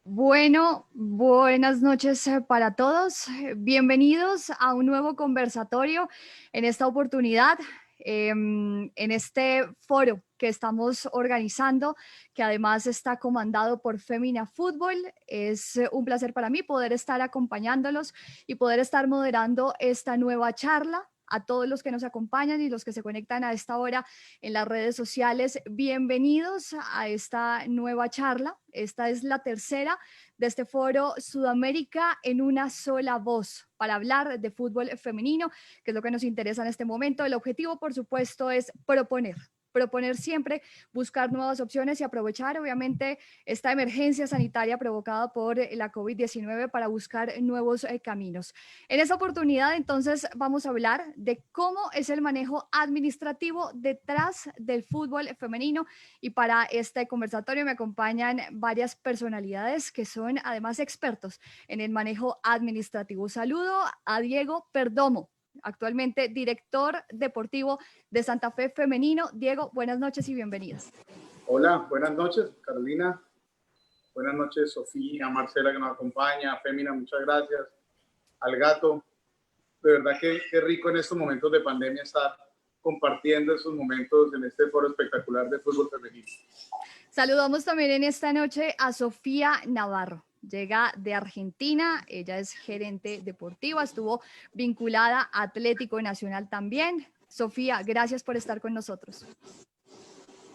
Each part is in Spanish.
Bueno, buenas noches para todos. Bienvenidos a un nuevo conversatorio en esta oportunidad, en este foro que estamos organizando, que además está comandado por Femina Fútbol. Es un placer para mí poder estar acompañándolos y poder estar moderando esta nueva charla. A todos los que nos acompañan y los que se conectan a esta hora en las redes sociales, bienvenidos a esta nueva charla. Esta es la tercera de este foro Sudamérica en una sola voz para hablar de fútbol femenino, que es lo que nos interesa en este momento. El objetivo, por supuesto, es proponer siempre, buscar nuevas opciones y aprovechar, obviamente, esta emergencia sanitaria provocada por la COVID-19 para buscar nuevos caminos. En esta oportunidad, entonces, vamos a hablar de cómo es el manejo administrativo detrás del fútbol femenino, y para este conversatorio me acompañan varias personalidades que son además expertos en el manejo administrativo. Saludo a Diego Perdomo, actualmente director deportivo de Santa Fe Femenino. Diego, buenas noches y bienvenidos. Hola, buenas noches, Carolina. Buenas noches, Sofía, Marcela, que nos acompaña, Femina, muchas gracias. Al gato, de verdad que qué rico en estos momentos de pandemia estar compartiendo esos momentos en este foro espectacular de fútbol femenino. Saludamos también en esta noche a Sofía Navarro. Llega de Argentina, ella es gerente deportiva, estuvo vinculada a Atlético Nacional también. Sofía, gracias por estar con nosotros.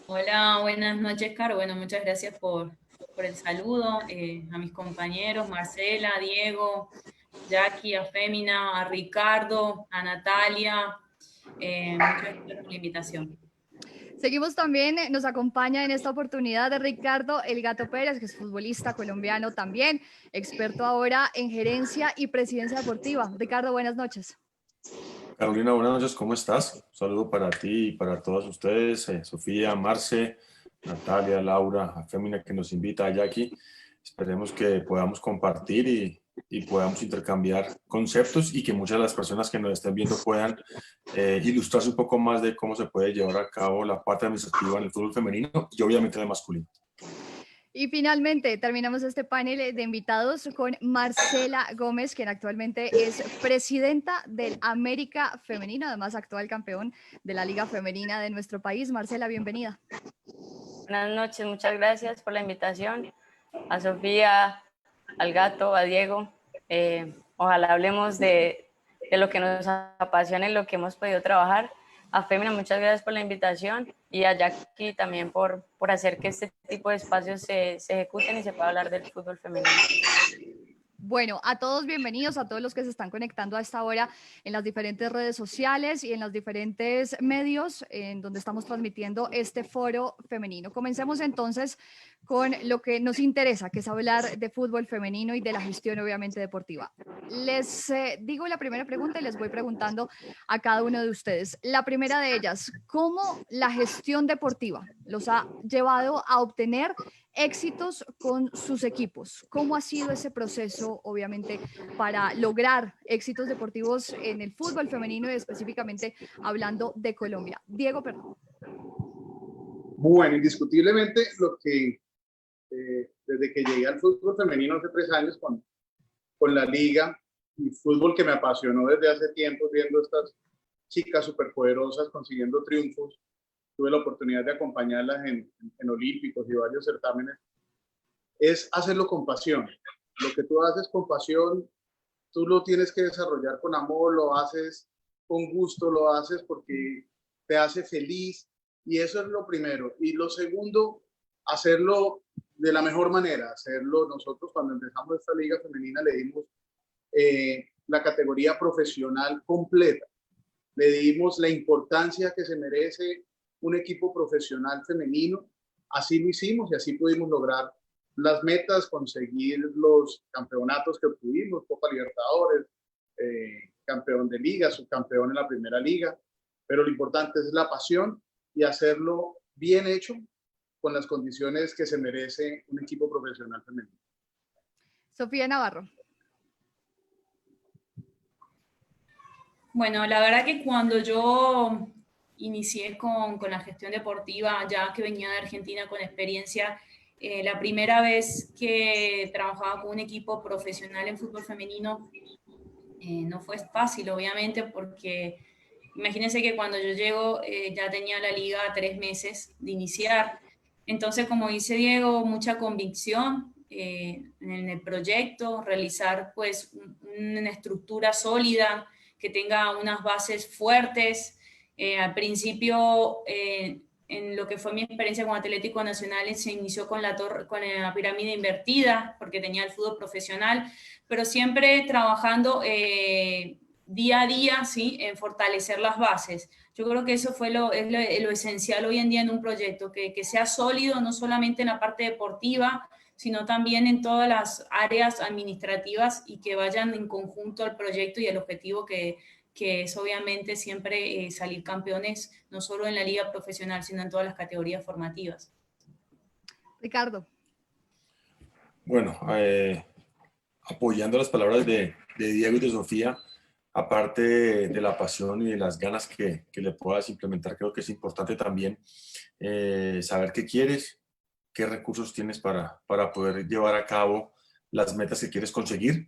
Hola, buenas noches, Caro. Bueno, muchas gracias por el saludo a mis compañeros, Marcela, Diego, Jackie, a Fémina, a Ricardo, a Natalia. Muchas gracias por la invitación. Seguimos también, nos acompaña en esta oportunidad de Ricardo El Gato Pérez, que es futbolista colombiano también, experto ahora en gerencia y presidencia deportiva. Ricardo, buenas noches. Carolina, buenas noches, ¿cómo estás? Un saludo para ti y para todos ustedes, Sofía, Marce, Natalia, Laura, a Fémina que nos invita, a Jackie. Esperemos que podamos compartir y podamos intercambiar conceptos y que muchas de las personas que nos estén viendo puedan ilustrarse un poco más de cómo se puede llevar a cabo la parte administrativa en el fútbol femenino y obviamente en el masculino. Y finalmente terminamos este panel de invitados con Marcela Gómez, quien actualmente es presidenta del América Femenino, además actual campeón de la Liga Femenina de nuestro país. Marcela, bienvenida. Buenas noches, muchas gracias por la invitación. A Sofía, al gato, a Diego. Ojalá hablemos de lo que nos apasiona y lo que hemos podido trabajar. A Fémina, muchas gracias por la invitación, y a Jackie también por hacer que este tipo de espacios se ejecuten y se pueda hablar del fútbol femenino. Bueno, a todos bienvenidos, a todos los que se están conectando a esta hora en las diferentes redes sociales y en los diferentes medios en donde estamos transmitiendo este foro femenino. Comencemos entonces con lo que nos interesa, que es hablar de fútbol femenino y de la gestión obviamente deportiva. Les digo la primera pregunta y les voy preguntando a cada uno de ustedes. La primera de ellas, ¿cómo la gestión deportiva los ha llevado a obtener éxitos con sus equipos? ¿Cómo ha sido ese proceso, obviamente, para lograr éxitos deportivos en el fútbol femenino y específicamente hablando de Colombia? Diego, perdón. Bueno, indiscutiblemente lo que desde que llegué al fútbol femenino hace 3 años con la liga y fútbol que me apasionó desde hace tiempo, viendo estas chicas superpoderosas consiguiendo triunfos. Tuve la oportunidad de acompañarlas en olímpicos y varios certámenes, es hacerlo con pasión. Lo que tú haces con pasión, tú lo tienes que desarrollar con amor, lo haces con gusto, lo haces porque te hace feliz, y eso es lo primero. Y lo segundo, hacerlo de la mejor manera, hacerlo. Nosotros cuando empezamos esta liga femenina le dimos la categoría profesional completa, le dimos la importancia que se merece un equipo profesional femenino. Así lo hicimos y así pudimos lograr las metas, conseguir los campeonatos que obtuvimos, Copa Libertadores, campeón de liga, subcampeón en la primera liga, pero lo importante es la pasión y hacerlo bien hecho con las condiciones que se merece un equipo profesional femenino. Sofía Navarro. Bueno, la verdad que cuando yo inicié con la gestión deportiva, ya que venía de Argentina con experiencia La primera vez que trabajaba con un equipo profesional en fútbol femenino no fue fácil, obviamente, porque imagínense que cuando yo llego ya tenía la liga 3 meses de iniciar. Entonces, como dice Diego, mucha convicción en el proyecto, realizar pues una estructura sólida que tenga unas bases fuertes. Al principio, en lo que fue mi experiencia con Atlético Nacional, se inició con con la pirámide invertida, porque tenía el fútbol profesional, pero siempre trabajando día a día, ¿sí? En fortalecer las bases. Yo creo que eso fue lo esencial hoy en día en un proyecto, que sea sólido no solamente en la parte deportiva, sino también en todas las áreas administrativas y que vayan en conjunto al proyecto y el objetivo que es obviamente siempre salir campeones, no solo en la liga profesional, sino en todas las categorías formativas. Ricardo. Bueno, apoyando las palabras de Diego y de Sofía, aparte de la pasión y de las ganas que le puedas implementar, creo que es importante también saber qué quieres, qué recursos tienes para poder llevar a cabo las metas que quieres conseguir.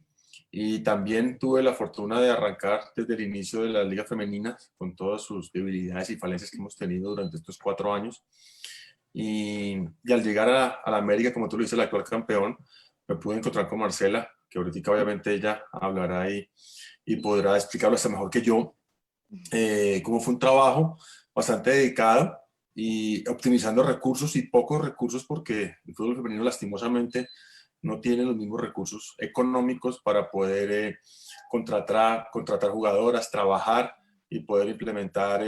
Y también tuve la fortuna de arrancar desde el inicio de las ligas femeninas con todas sus debilidades y falencias que hemos tenido durante estos 4 años. Y al llegar a la América, como tú lo dices, el actual campeón, me pude encontrar con Marcela, que ahorita obviamente ella hablará y podrá explicarlo hasta mejor que yo, cómo fue un trabajo bastante dedicado y optimizando recursos y pocos recursos porque el fútbol femenino lastimosamente no tiene los mismos recursos económicos para poder contratar jugadoras, trabajar y poder implementar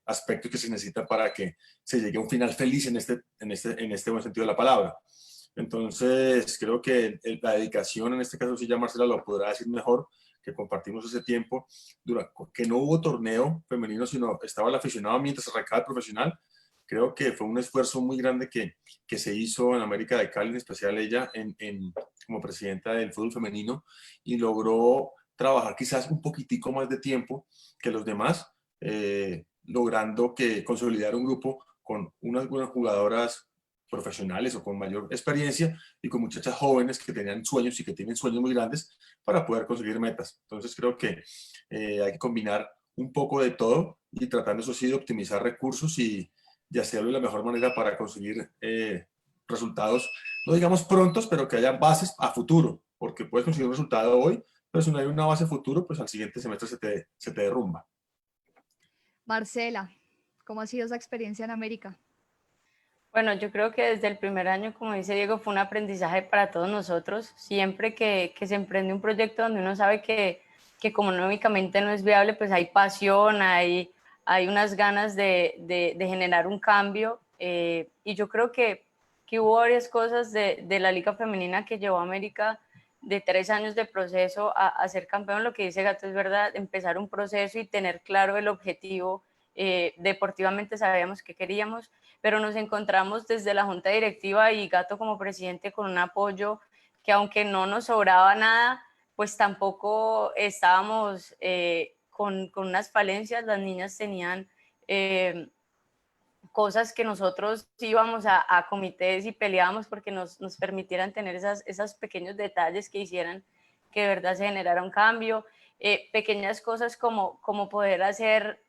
aspectos que se necesitan para que se llegue a un final feliz en este buen sentido de la palabra. Entonces, creo que la dedicación, en este caso sí ya Marcela lo podrá decir mejor, que compartimos ese tiempo, que no hubo torneo femenino, sino estaba el aficionado mientras arrancaba el profesional. Creo que fue un esfuerzo muy grande que se hizo en América de Cali, en especial ella como presidenta del fútbol femenino, y logró trabajar quizás un poquitico más de tiempo que los demás, logrando consolidar un grupo con unas buenas jugadoras profesionales o con mayor experiencia y con muchachas jóvenes que tenían sueños y que tienen sueños muy grandes para poder conseguir metas. Entonces creo que hay que combinar un poco de todo y tratando eso sí de optimizar recursos y hacerlo de la mejor manera para conseguir resultados, no digamos prontos, pero que haya bases a futuro, porque puedes conseguir un resultado hoy, pero si no hay una base a futuro, pues al siguiente semestre se te derrumba. Marcela, ¿cómo ha sido esa experiencia en América? Bueno, yo creo que desde el primer año, como dice Diego, fue un aprendizaje para todos nosotros. Siempre que se emprende un proyecto donde uno sabe que económicamente no es viable, pues hay pasión, hay unas ganas de generar un cambio. Y yo creo que hubo varias cosas de la Liga Femenina que llevó a América de 3 años de proceso a ser campeón. Lo que dice Gato es verdad, empezar un proceso y tener claro el objetivo. Deportivamente sabíamos que queríamos, pero nos encontramos desde la junta directiva y Gato como presidente con un apoyo que aunque no nos sobraba nada, pues tampoco estábamos con unas falencias. Las niñas tenían cosas que nosotros íbamos a comités y peleábamos porque nos permitieran tener esos pequeños detalles que hicieran que de verdad se generara un cambio. Pequeñas cosas como poder hacer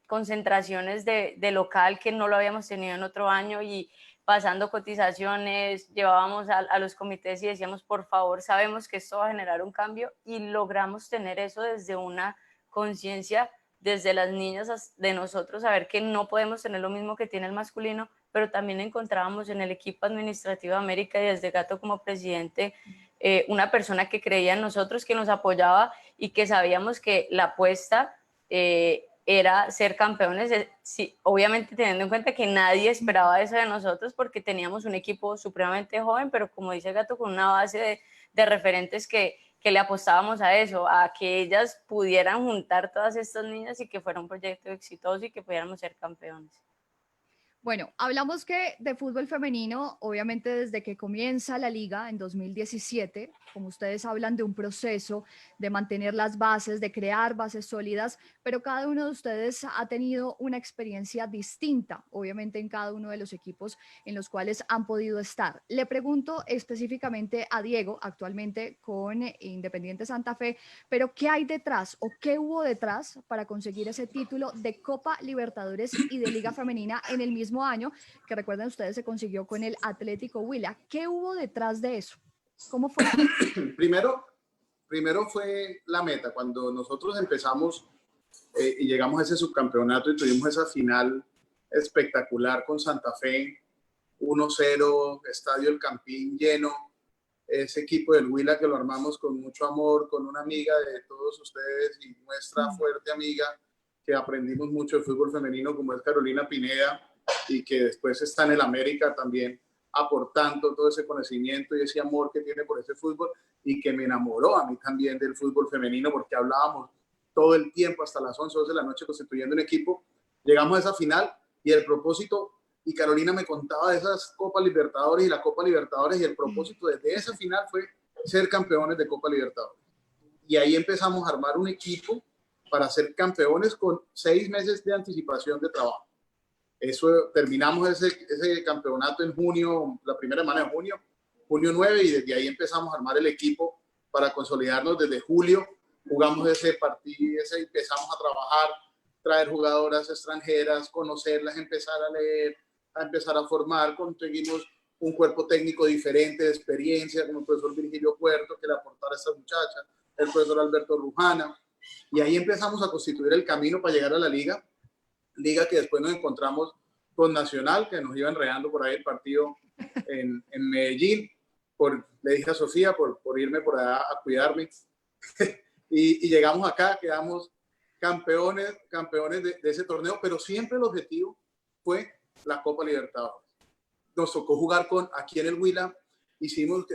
concentraciones de local que no lo habíamos tenido en otro año y pasando cotizaciones, llevábamos a los comités y decíamos, por favor, sabemos que esto va a generar un cambio y logramos tener eso desde una conciencia, desde las niñas de nosotros, saber que no podemos tener lo mismo que tiene el masculino, pero también encontrábamos en el equipo administrativo de América y desde Gato como presidente una persona que creía en nosotros, que nos apoyaba y que sabíamos que la apuesta era ser campeones, sí, obviamente teniendo en cuenta que nadie esperaba eso de nosotros porque teníamos un equipo supremamente joven, pero como dice Gato, con una base de referentes que le apostábamos a eso, a que ellas pudieran juntar todas estas niñas y que fuera un proyecto exitoso y que pudiéramos ser campeones. Bueno, hablamos que de fútbol femenino, obviamente desde que comienza la liga en 2017, como ustedes hablan de un proceso de mantener las bases, de crear bases sólidas, pero cada uno de ustedes ha tenido una experiencia distinta, obviamente en cada uno de los equipos en los cuales han podido estar. Le pregunto específicamente a Diego, actualmente con Independiente Santa Fe, pero ¿qué hay detrás o qué hubo detrás para conseguir ese título de Copa Libertadores y de Liga Femenina en el mismo año, que recuerden ustedes se consiguió con el Atlético Huila? ¿Qué hubo detrás de eso? ¿Cómo fue? Primero fue la meta. Cuando nosotros empezamos y llegamos a ese subcampeonato y tuvimos esa final espectacular con Santa Fe, 1-0, Estadio El Campín lleno, ese equipo del Huila que lo armamos con mucho amor, con una amiga de todos ustedes y nuestra fuerte amiga que aprendimos mucho de fútbol femenino, como es Carolina Pineda, y que después está en el América también aportando todo ese conocimiento y ese amor que tiene por ese fútbol, y que me enamoró a mí también del fútbol femenino, porque hablábamos todo el tiempo hasta las 11, 12 de la noche constituyendo un equipo. Llegamos a esa final y el propósito, y Carolina me contaba de esas Copas Libertadores y la Copa Libertadores, y el propósito desde esa final fue ser campeones de Copa Libertadores. Y ahí empezamos a armar un equipo para ser campeones con 6 meses de anticipación de trabajo. Eso, terminamos ese campeonato en junio, la primera semana de junio 9, y desde ahí empezamos a armar el equipo para consolidarnos desde julio. Jugamos ese partido, empezamos a trabajar, traer jugadoras extranjeras, conocerlas, empezar a leer, a empezar a formar. Conseguimos un cuerpo técnico diferente, de experiencia, como el profesor Virgilio Puerto, que le aportara a esta muchacha, el profesor Alberto Rujana, y ahí empezamos a constituir el camino para llegar a la liga que después nos encontramos con Nacional, que nos iba enredando por ahí el partido en Medellín. Le dije a Sofía por irme por allá a cuidarme. y llegamos acá, quedamos campeones de ese torneo, pero siempre el objetivo fue la Copa Libertadores. Nos tocó jugar aquí en el Huila,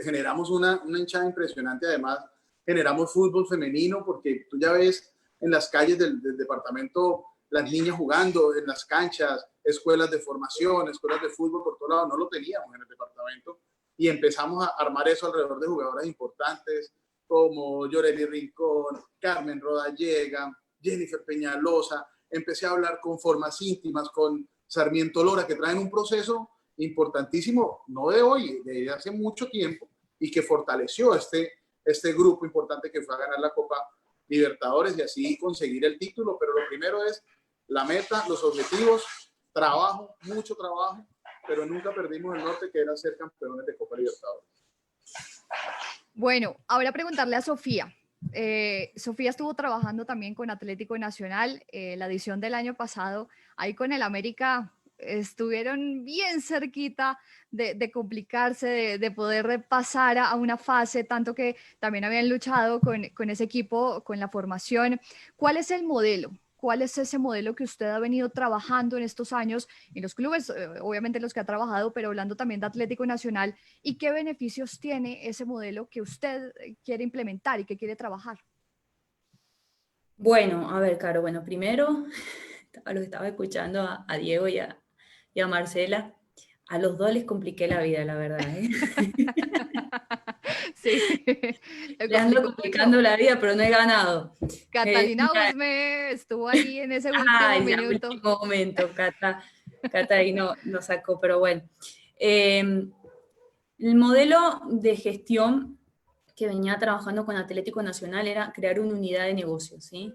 generamos una hinchada impresionante, además generamos fútbol femenino, porque tú ya ves en las calles del departamento las niñas jugando en las canchas, escuelas de formación, escuelas de fútbol por todos lados. No lo teníamos en el departamento, y empezamos a armar eso alrededor de jugadoras importantes como Yoreli Rincón, Carmen Rodallega, Jennifer Peñalosa. Empecé a hablar con formas íntimas, con Sarmiento Lora, que traen un proceso importantísimo, no de hoy, de hace mucho tiempo, y que fortaleció este grupo importante que fue a ganar la Copa Libertadores y así conseguir el título. Pero lo primero es la meta, los objetivos, trabajo, mucho trabajo, pero nunca perdimos el norte, que era ser campeones de Copa Libertadores. Bueno, ahora preguntarle a Sofía. Sofía estuvo trabajando también con Atlético Nacional, la edición del año pasado, ahí con el América estuvieron bien cerquita de complicarse, de poder pasar a una fase, tanto que también habían luchado con ese equipo, con la formación. ¿Cuál es el modelo? ¿Cuál es ese modelo que usted ha venido trabajando en estos años en los clubes, obviamente los que ha trabajado, pero hablando también de Atlético Nacional? ¿Y qué beneficios tiene ese modelo que usted quiere implementar y que quiere trabajar? Bueno, a ver, Caro, bueno, primero, a los que estaba escuchando a Diego y a Marcela, a los dos les compliqué la vida, la verdad, ¿eh? Sí, Le ando complicando la vida, pero no he ganado. Catalina Usme estuvo ahí en ese último minuto. Último momento, Cata ahí nos sacó, pero bueno. El modelo de gestión que venía trabajando con Atlético Nacional era crear una unidad de negocio, ¿sí?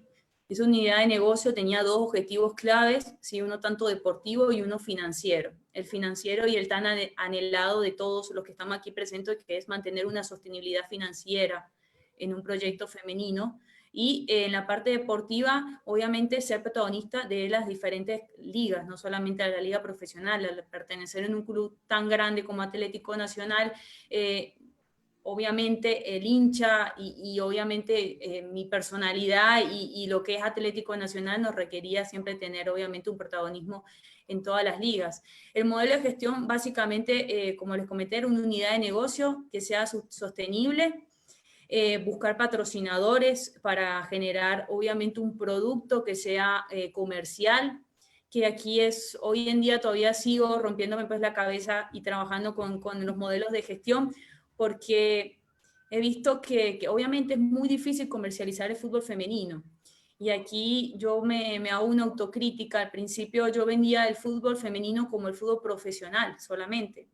Esa unidad de negocio tenía 2 objetivos claves, ¿sí? Uno tanto deportivo y uno financiero. El financiero y el tan anhelado de todos los que estamos aquí presentes, que es mantener una sostenibilidad financiera en un proyecto femenino. Y en la parte deportiva, obviamente, ser protagonista de las diferentes ligas, no solamente a la liga profesional. Al pertenecer en un club tan grande como Atlético Nacional, obviamente el hincha y obviamente mi personalidad y lo que es Atlético Nacional nos requería siempre tener obviamente un protagonismo en todas las ligas. El modelo de gestión básicamente, como les comenté, era una unidad de negocio que sea sostenible, buscar patrocinadores para generar obviamente un producto que sea comercial, que aquí es, hoy en día todavía sigo rompiéndome pues la cabeza y trabajando con los modelos de gestión, porque he visto que obviamente es muy difícil comercializar el fútbol femenino. Y aquí yo me hago una autocrítica. Al principio yo vendía el fútbol femenino como el fútbol profesional solamente.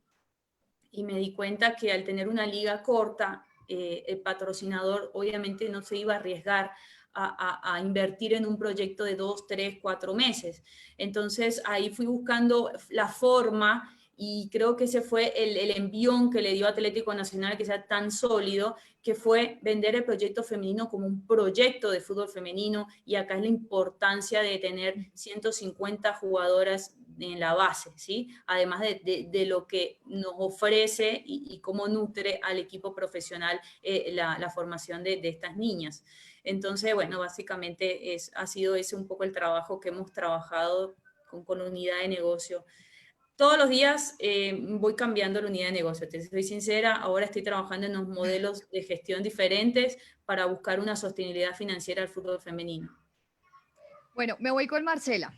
Y me di cuenta que al tener una liga corta, el patrocinador obviamente no se iba a arriesgar a invertir en un proyecto de 2, 3, 4 meses. Entonces ahí fui buscando la forma y creo que ese fue el envión que le dio Atlético Nacional que sea tan sólido, que fue vender el proyecto femenino como un proyecto de fútbol femenino, y acá es la importancia de tener 150 jugadoras en la base, ¿sí? Además de lo que nos ofrece y cómo nutre al equipo profesional la formación de estas niñas. Entonces, bueno, básicamente ha sido ese un poco el trabajo que hemos trabajado con unidad de negocio. Todos los días voy cambiando la unidad de negocio, te soy sincera, ahora estoy trabajando en unos modelos de gestión diferentes para buscar una sostenibilidad financiera al fútbol femenino. Bueno, me voy con Marcela.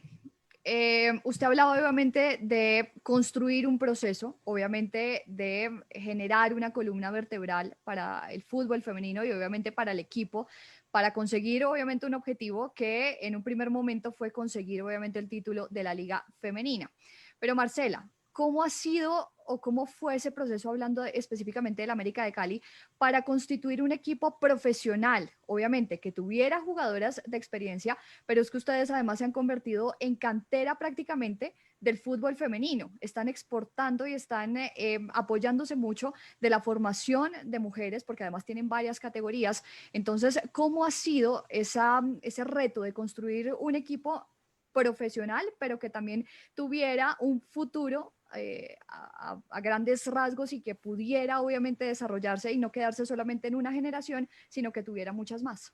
Usted ha hablado obviamente de construir un proceso, obviamente de generar una columna vertebral para el fútbol femenino y obviamente para el equipo, para conseguir obviamente un objetivo que en un primer momento fue conseguir obviamente el título de la Liga Femenina. Pero Marcela, ¿cómo ha sido o cómo fue ese proceso, hablando específicamente del América de Cali, para constituir un equipo profesional, obviamente, que tuviera jugadoras de experiencia, pero es que ustedes además se han convertido en cantera prácticamente del fútbol femenino? Están exportando y están apoyándose mucho de la formación de mujeres, porque además tienen varias categorías. Entonces, ¿cómo ha sido ese reto de construir un equipo profesional, pero que también tuviera un futuro a grandes rasgos y que pudiera obviamente desarrollarse y no quedarse solamente en una generación, sino que tuviera muchas más?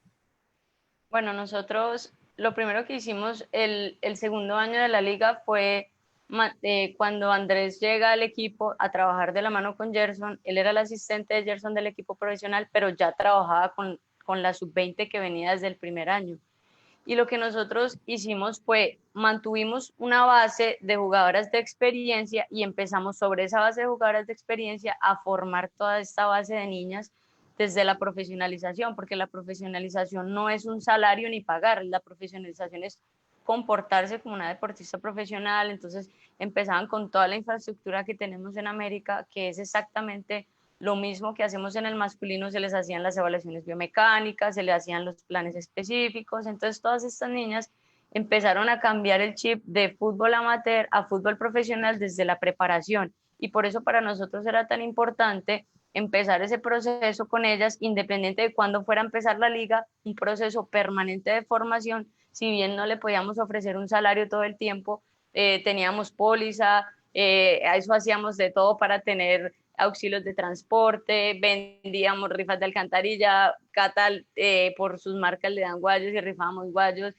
Bueno, nosotros lo primero que hicimos el segundo año de la liga fue cuando Andrés llega al equipo a trabajar de la mano con Gerson. Él era el asistente de Gerson del equipo profesional, pero ya trabajaba con la sub-20 que venía desde el primer año. Y lo que nosotros hicimos fue mantuvimos una base de jugadoras de experiencia y empezamos sobre esa base de jugadoras de experiencia a formar toda esta base de niñas desde la profesionalización, porque la profesionalización no es un salario ni pagar, la profesionalización es comportarse como una deportista profesional. Entonces empezaban con toda la infraestructura que tenemos en América, que es exactamente lo mismo que hacemos en el masculino. Se les hacían las evaluaciones biomecánicas, se les hacían los planes específicos. Entonces todas estas niñas empezaron a cambiar el chip de fútbol amateur a fútbol profesional desde la preparación, y por eso para nosotros era tan importante empezar ese proceso con ellas, independiente de cuándo fuera a empezar la liga, un proceso permanente de formación. Si bien no le podíamos ofrecer un salario todo el tiempo, teníamos póliza, a eso hacíamos de todo para tener auxilios de transporte, vendíamos rifas de alcantarilla, Cata por sus marcas le dan guayos y rifábamos guayos,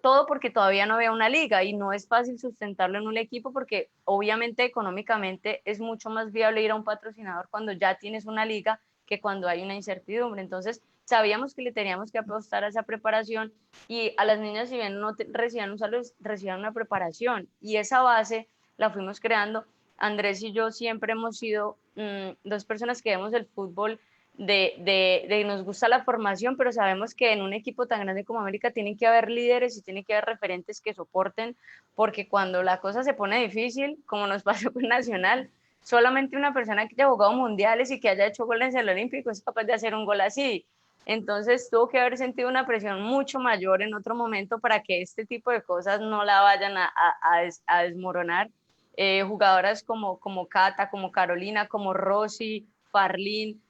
todo porque todavía no había una liga y no es fácil sustentarlo en un equipo, porque obviamente económicamente es mucho más viable ir a un patrocinador cuando ya tienes una liga que cuando hay una incertidumbre. Entonces sabíamos que le teníamos que apostar a esa preparación, y a las niñas, si bien no recibían un salario, recibían una preparación, y esa base la fuimos creando. Andrés y yo siempre hemos sido dos personas que vemos el fútbol de nos gusta la formación, pero sabemos que en un equipo tan grande como América tienen que haber líderes y tienen que haber referentes que soporten, porque cuando la cosa se pone difícil, como nos pasó con Nacional, solamente una persona que haya jugado mundiales y que haya hecho goles en el Olímpico es capaz de hacer un gol así. Entonces tuvo que haber sentido una presión mucho mayor en otro momento para que este tipo de cosas no la vayan a desmoronar. Jugadoras como Cata, como Carolina, como Rosy, Farlín,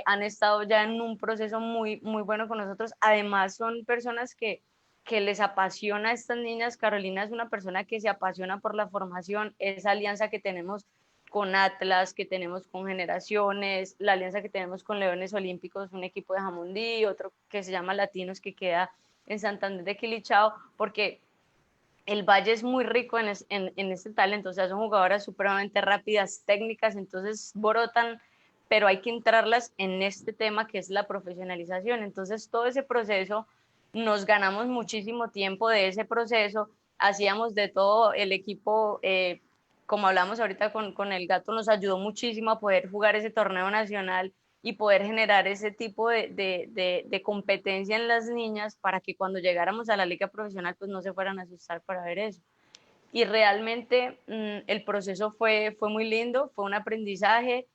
han estado ya en un proceso muy, muy bueno con nosotros. Además son personas que les apasiona a estas niñas. Carolina es una persona que se apasiona por la formación, esa alianza que tenemos con Atlas, que tenemos con Generaciones, la alianza que tenemos con Leones Olímpicos, un equipo de Jamundí, otro que se llama Latinos, que queda en Santander de Quilichao, porque el Valle es muy rico en este talento. O sea, son jugadoras supremamente rápidas, técnicas, entonces brotan, pero hay que entrarlas en este tema que es la profesionalización. Entonces todo ese proceso, nos ganamos muchísimo tiempo de ese proceso, hacíamos de todo, el equipo, como hablamos ahorita con el Gato, nos ayudó muchísimo a poder jugar ese torneo nacional y poder generar ese tipo de competencia en las niñas para que cuando llegáramos a la liga profesional pues no se fueran a asustar para ver eso. Y realmente el proceso fue muy lindo, fue un aprendizaje.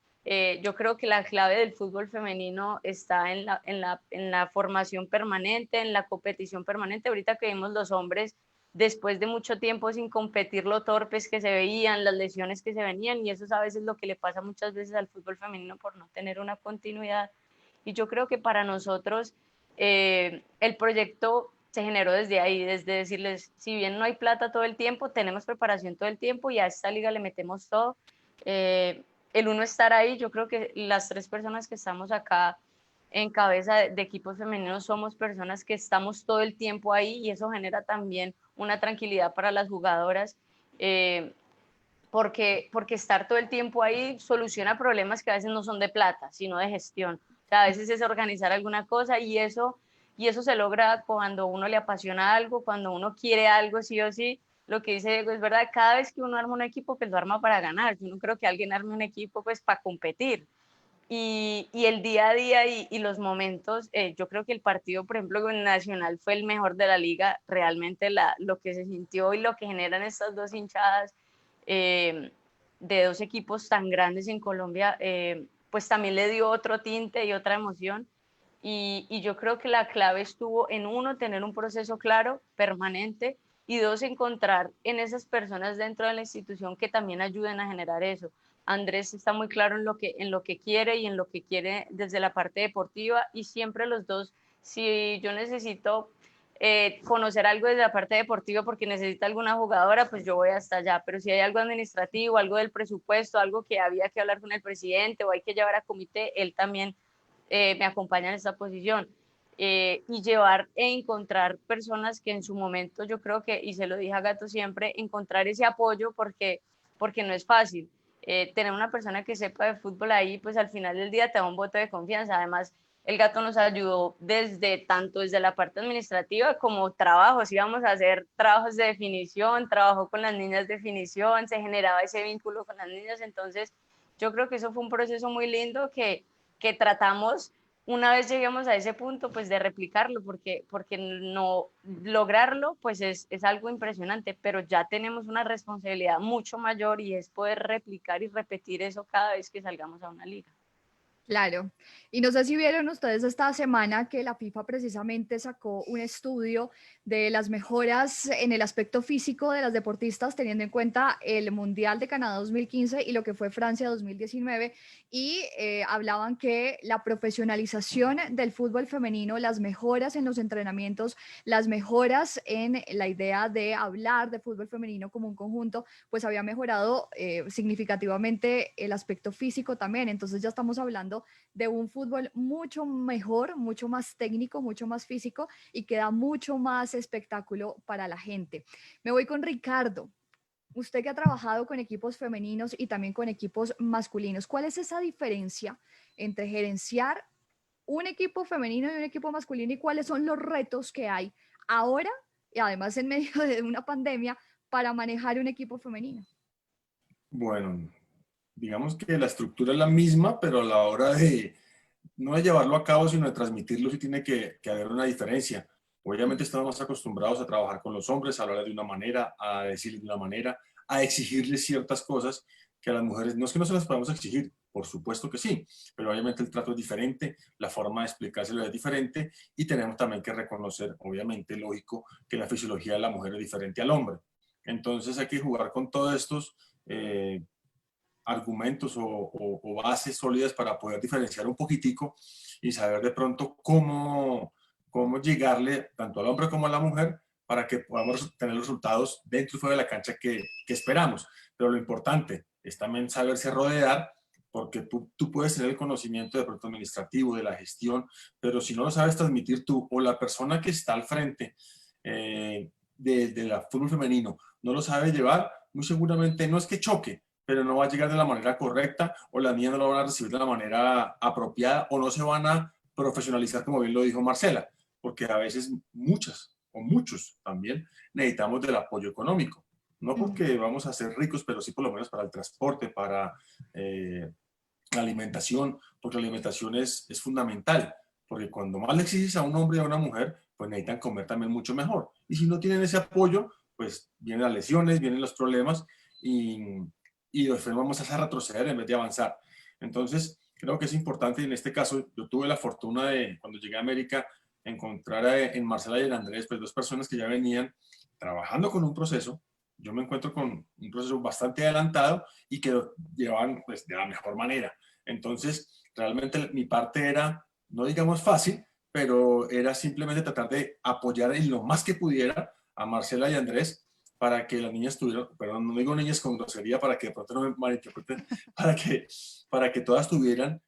Yo creo que la clave del fútbol femenino está en la formación permanente, en la competición permanente. Ahorita que vimos los hombres, después de mucho tiempo sin competir, lo torpes que se veían, las lesiones que se venían, y eso es a veces lo que le pasa muchas veces al fútbol femenino por no tener una continuidad. Y yo creo que para nosotros el proyecto se generó desde ahí, desde decirles, si bien no hay plata todo el tiempo, tenemos preparación todo el tiempo y a esta liga le metemos todo. El uno estar ahí, yo creo que las 3 personas que estamos acá en cabeza de equipos femeninos somos personas que estamos todo el tiempo ahí y eso genera también una tranquilidad para las jugadoras, porque estar todo el tiempo ahí soluciona problemas que a veces no son de plata, sino de gestión. O sea, a veces es organizar alguna cosa y eso se logra cuando uno le apasiona algo, cuando uno quiere algo sí o sí. Lo que dice Diego es verdad, cada vez que uno arma un equipo, pues lo arma para ganar. Yo no creo que alguien arme un equipo pues para competir. Y el día a día y los momentos, yo creo que el partido, por ejemplo, con Nacional fue el mejor de la liga, realmente lo que se sintió y lo que generan estas 2 hinchadas de 2 equipos tan grandes en Colombia, pues también le dio otro tinte y otra emoción. Y yo creo que la clave estuvo en 1, tener un proceso claro, permanente, y 2, encontrar en esas personas dentro de la institución que también ayuden a generar eso. Andrés está muy claro en lo que quiere y en lo que quiere desde la parte deportiva, y siempre los dos, si yo necesito conocer algo desde la parte deportiva porque necesita alguna jugadora, pues yo voy hasta allá, pero si hay algo administrativo, algo del presupuesto, algo que había que hablar con el presidente o hay que llevar a comité, él también me acompaña en esta posición. Y llevar e encontrar personas que en su momento yo creo que, y se lo dije a Gato siempre, encontrar ese apoyo porque no es fácil. Tener una persona que sepa de fútbol ahí, pues al final del día te da un voto de confianza. Además, el Gato nos ayudó tanto desde la parte administrativa como trabajos. Íbamos a hacer trabajos de definición, trabajó con las niñas de definición, se generaba ese vínculo con las niñas. Entonces, yo creo que eso fue un proceso muy lindo que tratamos, una vez lleguemos a ese punto, pues de replicarlo, porque no lograrlo, pues es algo impresionante, pero ya tenemos una responsabilidad mucho mayor y es poder replicar y repetir eso cada vez que salgamos a una liga. Claro. Y no sé si vieron ustedes esta semana que la FIFA precisamente sacó un estudio de las mejoras en el aspecto físico de las deportistas, teniendo en cuenta el Mundial de Canadá 2015 y lo que fue Francia 2019. Y hablaban que la profesionalización del fútbol femenino, las mejoras en los entrenamientos, las mejoras en la idea de hablar de fútbol femenino como un conjunto, pues había mejorado significativamente el aspecto físico también. Entonces ya estamos hablando de un fútbol mucho mejor, mucho más técnico, mucho más físico y que da mucho más espectáculo para la gente. Me voy con Ricardo. Usted que ha trabajado con equipos femeninos y también con equipos masculinos, ¿cuál es esa diferencia entre gerenciar un equipo femenino y un equipo masculino y cuáles son los retos que hay ahora y además en medio de una pandemia para manejar un equipo femenino? Bueno, digamos que la estructura es la misma, pero a la hora de, no de llevarlo a cabo, sino de transmitirlo, sí tiene que haber una diferencia. Obviamente estamos más acostumbrados a trabajar con los hombres, a hablar de una manera, a decirles de una manera, a exigirles ciertas cosas que a las mujeres, no es que no se las podamos exigir, por supuesto que sí, pero obviamente el trato es diferente, la forma de explicárselo es diferente y tenemos también que reconocer, obviamente, lógico, que la fisiología de la mujer es diferente al hombre. Entonces hay que jugar con todos estos argumentos o bases sólidas para poder diferenciar un poquitico y saber de pronto cómo llegarle tanto al hombre como a la mujer para que podamos tener los resultados dentro y fuera de la cancha que esperamos. Pero lo importante es también saberse rodear, porque tú puedes tener el conocimiento de pronto administrativo, de la gestión, pero si no lo sabes transmitir tú o la persona que está al frente de la fútbol femenino no lo sabe llevar, muy seguramente no es que choque, pero no va a llegar de la manera correcta o las niñas no lo van a recibir de la manera apropiada o no se van a profesionalizar, como bien lo dijo Marcela, porque a veces muchas o muchos también, necesitamos del apoyo económico. No porque vamos a ser ricos, pero sí por lo menos para el transporte, para la alimentación, porque la alimentación es fundamental, porque cuando más le exiges a un hombre y a una mujer, pues necesitan comer también mucho mejor. Y si no tienen ese apoyo, pues vienen las lesiones, vienen los problemas y después vamos a retroceder en vez de avanzar. Entonces, creo que es importante, y en este caso, yo tuve la fortuna de, cuando llegué a América, encontrar en Marcela y en Andrés, pues 2 personas que ya venían trabajando con un proceso. Yo me encuentro con un proceso bastante adelantado y que lo llevaban pues, de la mejor manera. Entonces, realmente mi parte era, no digamos fácil, pero era simplemente tratar de apoyar en lo más que pudiera a Marcela y Andrés para que las niñas tuvieran, perdón, no digo niñas con grosería para que de pronto no me malinterpreten, para que todas tuvieran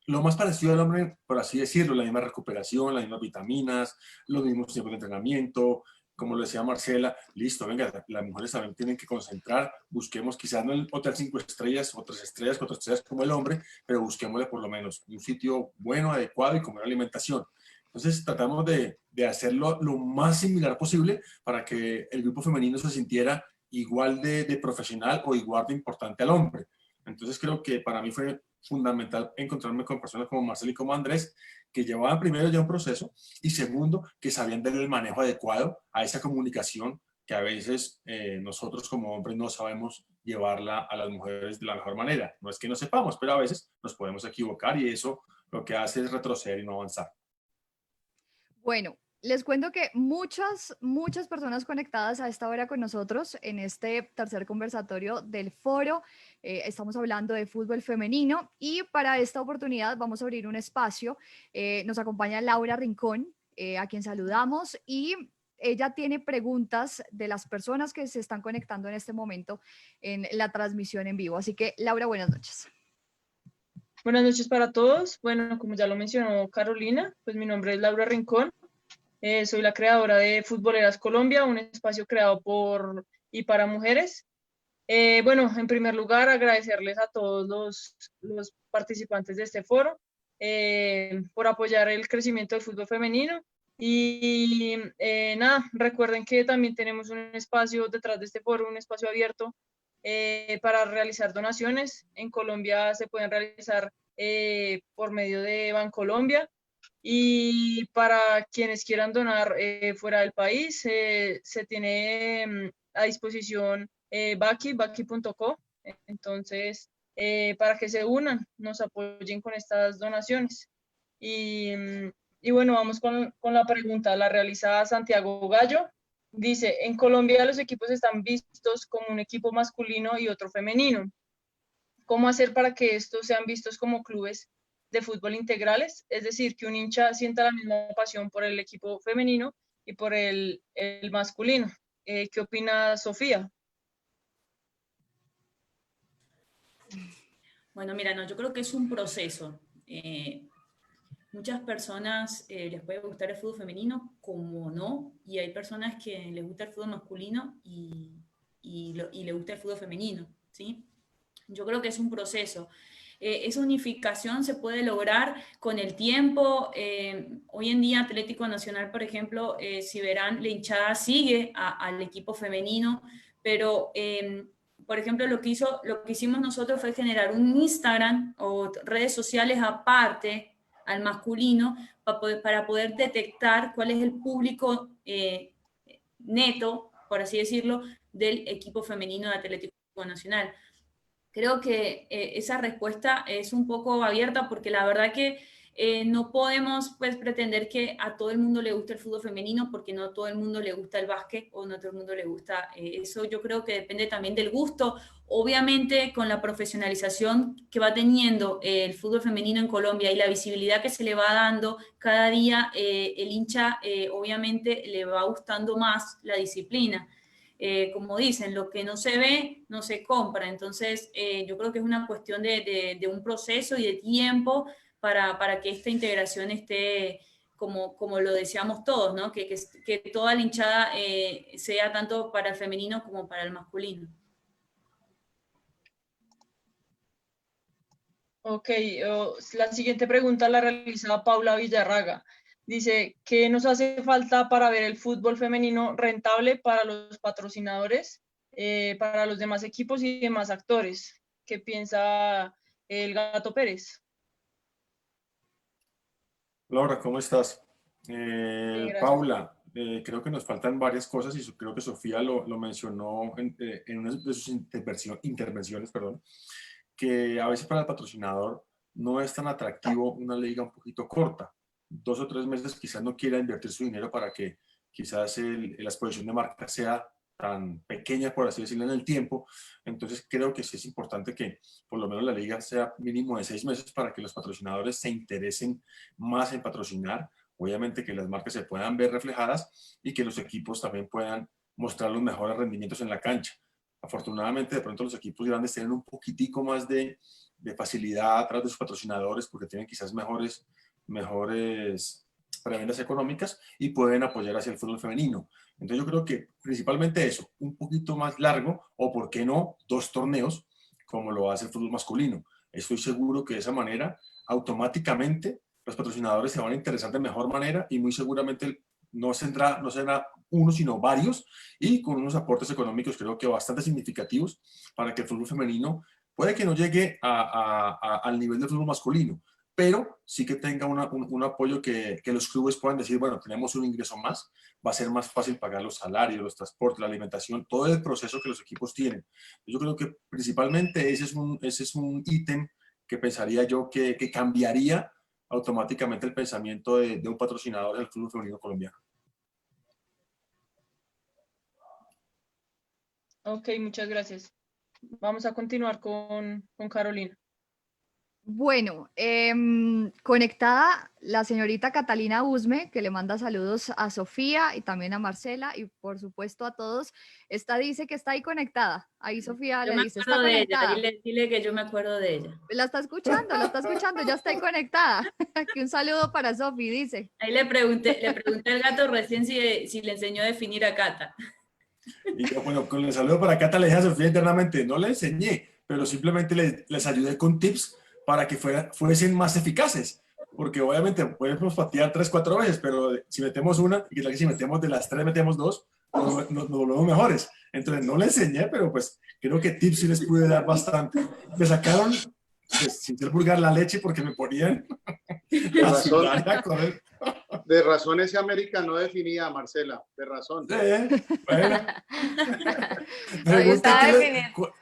lo más parecido al hombre, por así decirlo, la misma recuperación, las mismas vitaminas, los mismos tiempos de entrenamiento, como lo decía Marcela, listo, venga, las mujeres también tienen que concentrar, busquemos quizás no el hotel 5 estrellas, o 3 estrellas, 4 estrellas como el hombre, pero busquémosle por lo menos un sitio bueno, adecuado y con buena alimentación. Entonces tratamos de hacerlo lo más similar posible para que el grupo femenino se sintiera igual de profesional o igual de importante al hombre. Entonces creo que para mí fue fundamental encontrarme con personas como Marcelo y como Andrés, que llevaban primero ya un proceso y segundo, que sabían darle el manejo adecuado a esa comunicación que a veces nosotros como hombres no sabemos llevarla a las mujeres de la mejor manera. No es que no sepamos, pero a veces nos podemos equivocar y eso lo que hace es retroceder y no avanzar. Bueno, les cuento que muchas personas conectadas a esta hora con nosotros en este tercer conversatorio del foro. Estamos hablando de fútbol femenino y para esta oportunidad vamos a abrir un espacio. Nos acompaña Laura Rincón, a quien saludamos y ella tiene preguntas de las personas que se están conectando en este momento en la transmisión en vivo. Así que, Laura, buenas noches. Buenas noches para todos. Bueno, como ya lo mencionó Carolina, pues mi nombre es Laura Rincón. Soy la creadora de Futboleras Colombia, un espacio creado por y para mujeres. Bueno, en primer lugar, agradecerles a todos los participantes de este foro por apoyar el crecimiento del fútbol femenino. Y nada, recuerden que también tenemos un espacio detrás de este foro, un espacio abierto para realizar donaciones. En Colombia se pueden realizar por medio de Bancolombia. Y para quienes quieran donar fuera del país, se tiene a disposición baki.co. Entonces, para que se unan, nos apoyen con estas donaciones. Y bueno, vamos con la pregunta, la realiza Santiago Gallo. Dice, en Colombia los equipos están vistos como un equipo masculino y otro femenino. ¿Cómo hacer para que estos sean vistos como clubes de fútbol integrales? Es decir, que un hincha sienta la misma pasión por el equipo femenino y por el masculino. ¿Qué opina Sofía? Bueno, mira, no, yo creo que es un proceso. Muchas personas les puede gustar el fútbol femenino, como no, y hay personas que les gusta el fútbol masculino y les gusta el fútbol femenino, ¿sí? Yo creo que es un proceso. Esa unificación se puede lograr con el tiempo. Hoy en día Atlético Nacional, por ejemplo, si verán, la hinchada sigue al equipo femenino, pero por ejemplo, lo que hicimos nosotros fue generar un Instagram o redes sociales aparte al masculino para poder detectar cuál es el público neto, por así decirlo, del equipo femenino de Atlético Nacional. Creo que esa respuesta es un poco abierta porque la verdad que no podemos pues, pretender que a todo el mundo le guste el fútbol femenino porque no a todo el mundo le gusta el básquet o no a todo el mundo le gusta eso. Yo creo que depende también del gusto. Obviamente con la profesionalización que va teniendo el fútbol femenino en Colombia y la visibilidad que se le va dando cada día, el hincha obviamente le va gustando más la disciplina. Como dicen, lo que no se ve, no se compra. Entonces, yo creo que es una cuestión de un proceso y de tiempo para que esta integración esté como lo deseamos todos, ¿no? Que toda la hinchada sea tanto para el femenino como para el masculino. Ok, la siguiente pregunta la realiza Paula Villarraga. Dice, ¿qué nos hace falta para ver el fútbol femenino rentable para los patrocinadores, para los demás equipos y demás actores? ¿Qué piensa el Gato Pérez? Laura, ¿cómo estás? Bien, gracias. Paula, creo que nos faltan varias cosas y creo que Sofía lo mencionó en una de sus intervenciones, perdón, que a veces para el patrocinador no es tan atractivo una liga un poquito corta. 2 o 3 meses quizás no quiera invertir su dinero para que quizás la exposición de marca sea tan pequeña, por así decirlo, en el tiempo. Entonces creo que sí es importante que por lo menos la liga sea mínimo de 6 meses para que los patrocinadores se interesen más en patrocinar. Obviamente que las marcas se puedan ver reflejadas y que los equipos también puedan mostrar los mejores rendimientos en la cancha. Afortunadamente, de pronto los equipos grandes tienen un poquitico más de facilidad a través de sus patrocinadores porque tienen quizás mejores prebendas económicas y pueden apoyar hacia el fútbol femenino. Entonces yo creo que principalmente eso, un poquito más largo o por qué no 2 torneos como lo hace el fútbol masculino. Estoy seguro que de esa manera automáticamente los patrocinadores se van a interesar de mejor manera y muy seguramente no será uno, sino varios, y con unos aportes económicos creo que bastante significativos para que el fútbol femenino puede que no llegue al nivel del fútbol masculino, pero sí que tenga un apoyo que los clubes puedan decir, bueno, tenemos un ingreso más, va a ser más fácil pagar los salarios, los transportes, la alimentación, todo el proceso que los equipos tienen. Yo creo que principalmente ese es un ítem que pensaría yo que cambiaría automáticamente el pensamiento de un patrocinador del fútbol femenino colombiano. Ok, muchas gracias. Vamos a continuar con Carolina. Bueno, conectada la señorita Catalina Usme, que le manda saludos a Sofía y también a Marcela y por supuesto a todos. Esta dice que está ahí conectada. Ahí Sofía Yo le me dice, está acuerdo de ella, conectada. dile que yo me acuerdo de ella. La está escuchando, ya está ahí conectada. Aquí un saludo para Sofía, dice. Ahí le pregunté al Gato recién si le enseñó a definir a Cata. Y yo, bueno, con el saludo para Cata le dije a Sofía internamente, no le enseñé, pero simplemente les ayudé con tips para que fuesen más eficaces. Porque obviamente podemos patear 3, 4 veces, pero si metemos una, y que si metemos de las 3, metemos 2, nos volvemos mejores. Entonces no le enseñé, pero pues creo que tips sí les pude dar bastante. Me sacaron, pues, sin ser vulgar, la leche porque me ponían De a razón, sudar y a correr. de razón ese América no definía, Marcela, de razón. Bueno. Ahí Pregunta Está definido.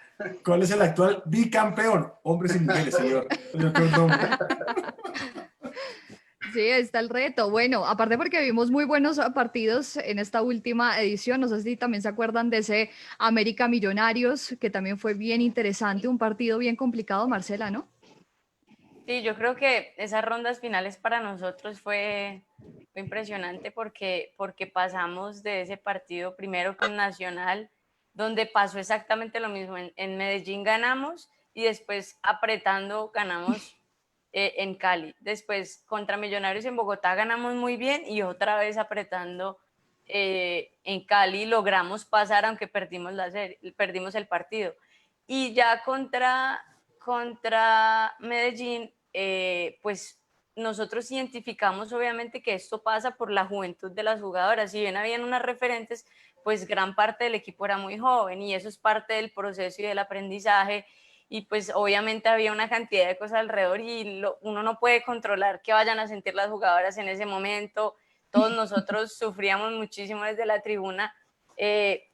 ¿cuál es el actual bicampeón? Hombres y mujeres, señor. Sí, ahí está el reto. Bueno, aparte porque vimos muy buenos partidos en esta última edición, no sé si también se acuerdan de ese América Millonarios, que también fue bien interesante, un partido bien complicado, Marcela, ¿no? Sí, yo creo que esas rondas finales para nosotros fue impresionante porque pasamos de ese partido primero con Nacional, donde pasó exactamente lo mismo. En Medellín ganamos y después apretando ganamos en Cali. Después contra Millonarios en Bogotá ganamos muy bien y otra vez apretando en Cali logramos pasar aunque perdimos el partido. Y ya contra Medellín, pues nosotros identificamos obviamente que esto pasa por la juventud de las jugadoras. Si bien habían unas referentes, pues gran parte del equipo era muy joven y eso es parte del proceso y del aprendizaje. Y pues obviamente había una cantidad de cosas alrededor y uno no puede controlar qué vayan a sentir las jugadoras en ese momento. Todos nosotros sufríamos muchísimo desde la tribuna,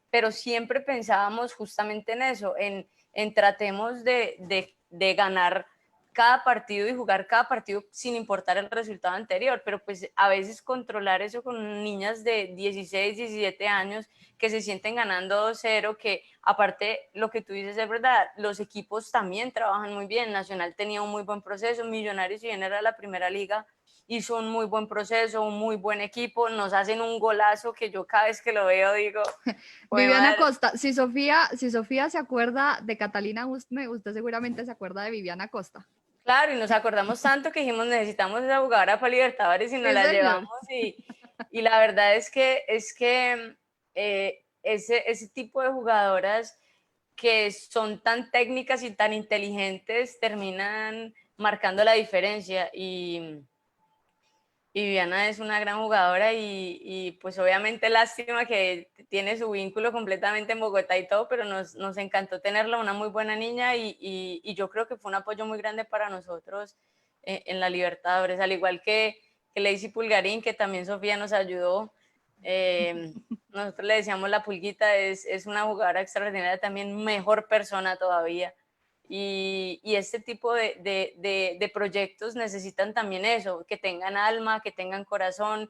pero siempre pensábamos justamente en eso, en tratemos de ganar cada partido y jugar cada partido sin importar el resultado anterior, pero pues a veces controlar eso con niñas de 16, 17 años que se sienten ganando 2-0, que aparte lo que tú dices es verdad, los equipos también trabajan muy bien, Nacional tenía un muy buen proceso, Millonarios si bien era la primera liga, hizo un muy buen proceso, un muy buen equipo, nos hacen un golazo que yo cada vez que lo veo digo... Viviana Costa, si Sofía se acuerda de Catalina Usme, usted seguramente se acuerda de Viviana Costa. Claro, y nos acordamos tanto que dijimos necesitamos esa jugadora para Libertadores y nos Sí, la señor. llevamos y la verdad es que ese tipo de jugadoras que son tan técnicas y tan inteligentes terminan marcando la diferencia y Viviana es una gran jugadora y pues obviamente lástima que tiene su vínculo completamente en Bogotá y todo, pero nos encantó tenerla, una muy buena niña y yo creo que fue un apoyo muy grande para nosotros en la Libertadores, al igual que Lacey Pulgarín, que también Sofía nos ayudó. Nosotros le decíamos la Pulguita, es una jugadora extraordinaria, también mejor persona todavía. Y este tipo de proyectos necesitan también eso, que tengan alma, que tengan corazón,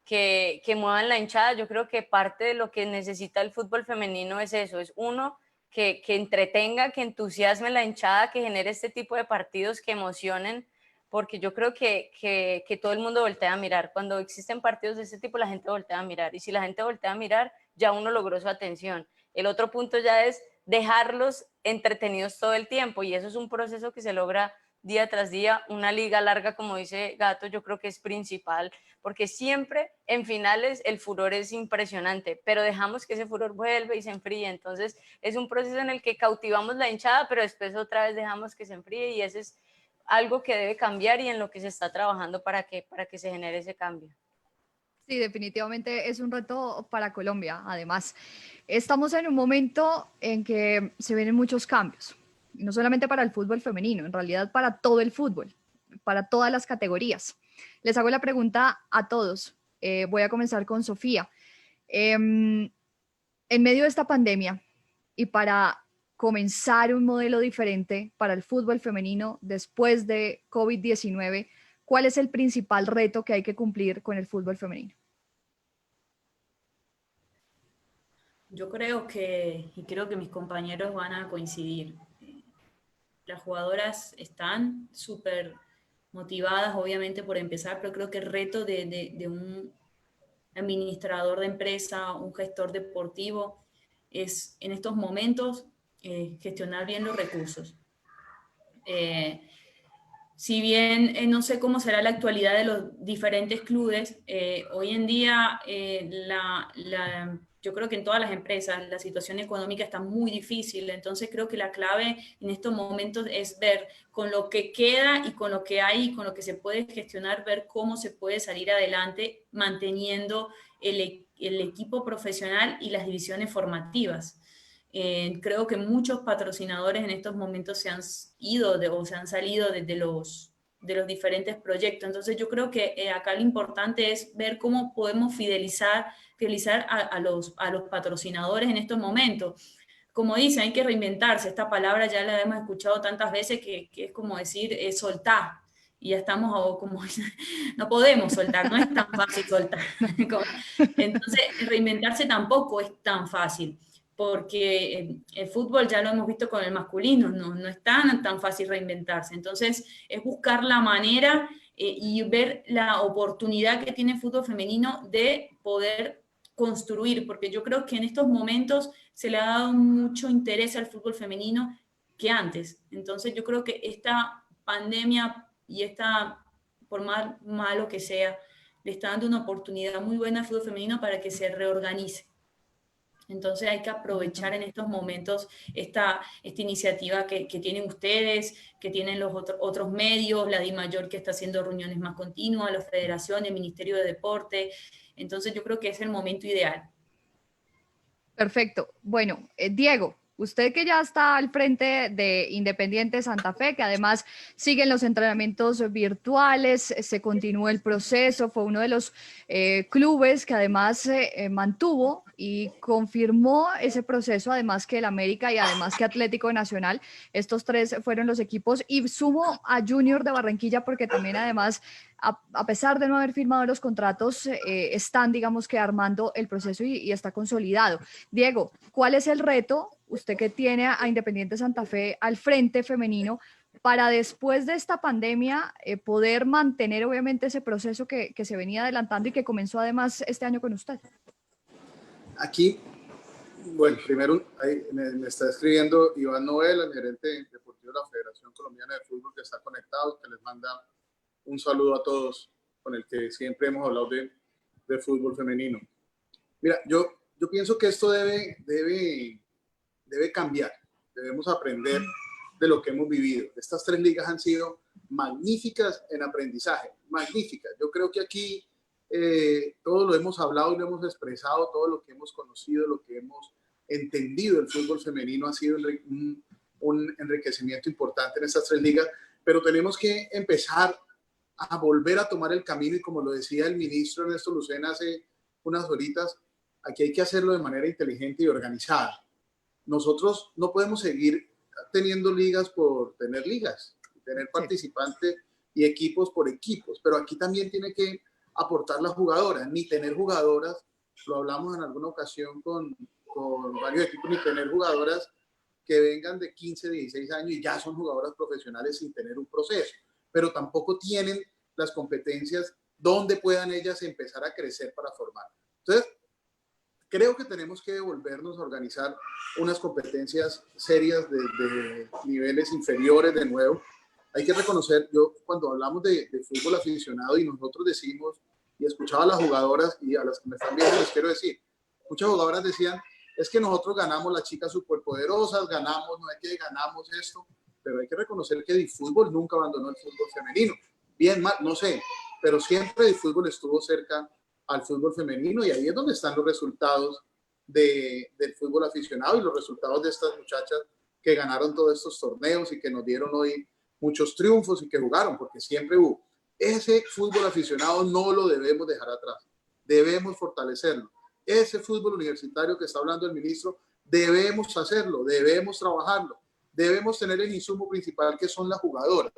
que muevan la hinchada. Yo creo que parte de lo que necesita el fútbol femenino es eso, es uno, que entretenga, que entusiasme la hinchada, que genere este tipo de partidos que emocionen, porque yo creo que todo el mundo voltea a mirar. Cuando existen partidos de este tipo, la gente voltea a mirar, y si la gente voltea a mirar, ya uno logró su atención. El otro punto ya es dejarlos entretenidos todo el tiempo, y eso es un proceso que se logra día tras día. Una liga larga, como dice Gato, yo creo que es principal, porque siempre en finales el furor es impresionante, pero dejamos que ese furor vuelva y se enfríe. Entonces es un proceso en el que cautivamos la hinchada, pero después otra vez dejamos que se enfríe, y eso es algo que debe cambiar y en lo que se está trabajando para que se genere ese cambio. Sí, definitivamente es un reto para Colombia. Además, estamos en un momento en que se vienen muchos cambios, no solamente para el fútbol femenino, en realidad para todo el fútbol, para todas las categorías. Les hago la pregunta a todos. Voy a comenzar con Sofía. En medio de esta pandemia y para comenzar un modelo diferente para el fútbol femenino después de COVID-19, ¿cuál es el principal reto que hay que cumplir con el fútbol femenino? Yo creo y creo que mis compañeros van a coincidir. Las jugadoras están súper motivadas, obviamente, por empezar, pero creo que el reto de un administrador de empresa, un gestor deportivo, es en estos momentos gestionar bien los recursos. Si bien no sé cómo será la actualidad de los diferentes clubes, hoy en día yo creo que en todas las empresas la situación económica está muy difícil, entonces creo que la clave en estos momentos es ver con lo que queda y con lo que hay y con lo que se puede gestionar, ver cómo se puede salir adelante manteniendo el equipo profesional y las divisiones formativas. Creo que muchos patrocinadores en estos momentos se han ido o se han salido de los diferentes proyectos. Entonces yo creo que acá lo importante es ver cómo podemos fidelizar a los patrocinadores en estos momentos. Como dice, hay que reinventarse. Esta palabra ya la hemos escuchado tantas veces que es como decir soltar. Y ya estamos como, no podemos soltar, no es tan fácil soltar. Entonces, reinventarse tampoco es tan fácil, porque el fútbol ya lo hemos visto con el masculino, no es tan fácil reinventarse. Entonces, es buscar la manera y ver la oportunidad que tiene el fútbol femenino de poder construir, porque yo creo que en estos momentos se le ha dado mucho interés al fútbol femenino que antes. Entonces, yo creo que esta pandemia y por más malo que sea, le está dando una oportunidad muy buena al fútbol femenino para que se reorganice. Entonces hay que aprovechar en estos momentos esta iniciativa que tienen ustedes, que tienen los otros medios, la DIMAYOR que está haciendo reuniones más continuas, la Federación, el Ministerio de Deporte. Entonces yo creo que es el momento ideal. Perfecto. Bueno, Diego, usted que ya está al frente de Independiente Santa Fe, que además siguen los entrenamientos virtuales, se continúa el proceso, fue uno de los clubes que además mantuvo y confirmó ese proceso, además que el América y además que Atlético Nacional, estos tres fueron los equipos, y sumo a Junior de Barranquilla porque también además a pesar de no haber firmado los contratos, están, digamos que armando el proceso y está consolidado. Diego, ¿cuál es el reto, usted que tiene a Independiente Santa Fe al frente femenino, para después de esta pandemia poder mantener obviamente ese proceso que se venía adelantando y que comenzó además este año con usted? Aquí, bueno, primero me está escribiendo Iván Noel, el gerente deportivo de la Federación Colombiana de Fútbol, que está conectado, que les manda un saludo a todos, con el que siempre hemos hablado de fútbol femenino. Mira, yo pienso que esto debe cambiar. Debemos aprender de lo que hemos vivido. Estas tres ligas han sido magníficas en aprendizaje. magníficas. Yo creo que aquí todo lo hemos hablado y lo hemos expresado, todo lo que hemos conocido, lo que hemos entendido del fútbol femenino ha sido un enriquecimiento importante en estas 3 ligas, pero tenemos que empezar a volver a tomar el camino y como lo decía el ministro Ernesto Lucena hace unas horitas, aquí hay que hacerlo de manera inteligente y organizada. Nosotros no podemos seguir teniendo ligas por tener ligas, tener participantes y equipos por equipos, pero aquí también tiene que aportar las jugadoras, ni tener jugadoras, lo hablamos en alguna ocasión con varios equipos, ni tener jugadoras que vengan de 15, 16 años y ya son jugadoras profesionales sin tener un proceso, pero tampoco tienen las competencias donde puedan ellas empezar a crecer para formar. Entonces, creo que tenemos que volvernos a organizar unas competencias serias de niveles inferiores de nuevo. Hay que reconocer, yo cuando hablamos de fútbol aficionado y nosotros decimos, y escuchaba a las jugadoras y a las que me están viendo les quiero decir, muchas jugadoras decían, es que nosotros ganamos las chicas superpoderosas, ganamos, no es que ganamos esto, pero hay que reconocer que el fútbol nunca abandonó el fútbol femenino. Bien, mal, no sé, pero siempre el fútbol estuvo cerca al fútbol femenino y ahí es donde están los resultados del fútbol aficionado y los resultados de estas muchachas que ganaron todos estos torneos y que nos dieron hoy muchos triunfos y que jugaron, porque siempre hubo. Ese fútbol aficionado no lo debemos dejar atrás, debemos fortalecerlo. Ese fútbol universitario que está hablando el ministro, debemos hacerlo, debemos trabajarlo, debemos tener el insumo principal que son las jugadoras.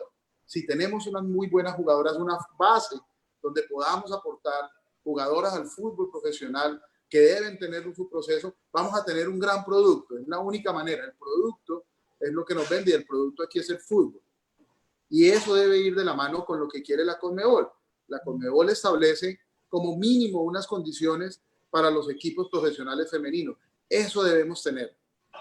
Si tenemos unas muy buenas jugadoras, una base donde podamos aportar jugadoras al fútbol profesional que deben tener su proceso, vamos a tener un gran producto. Es la única manera. El producto es lo que nos vende y el producto aquí es el fútbol. Y eso debe ir de la mano con lo que quiere la Conmebol. La Conmebol establece como mínimo unas condiciones para los equipos profesionales femeninos. Eso debemos tener.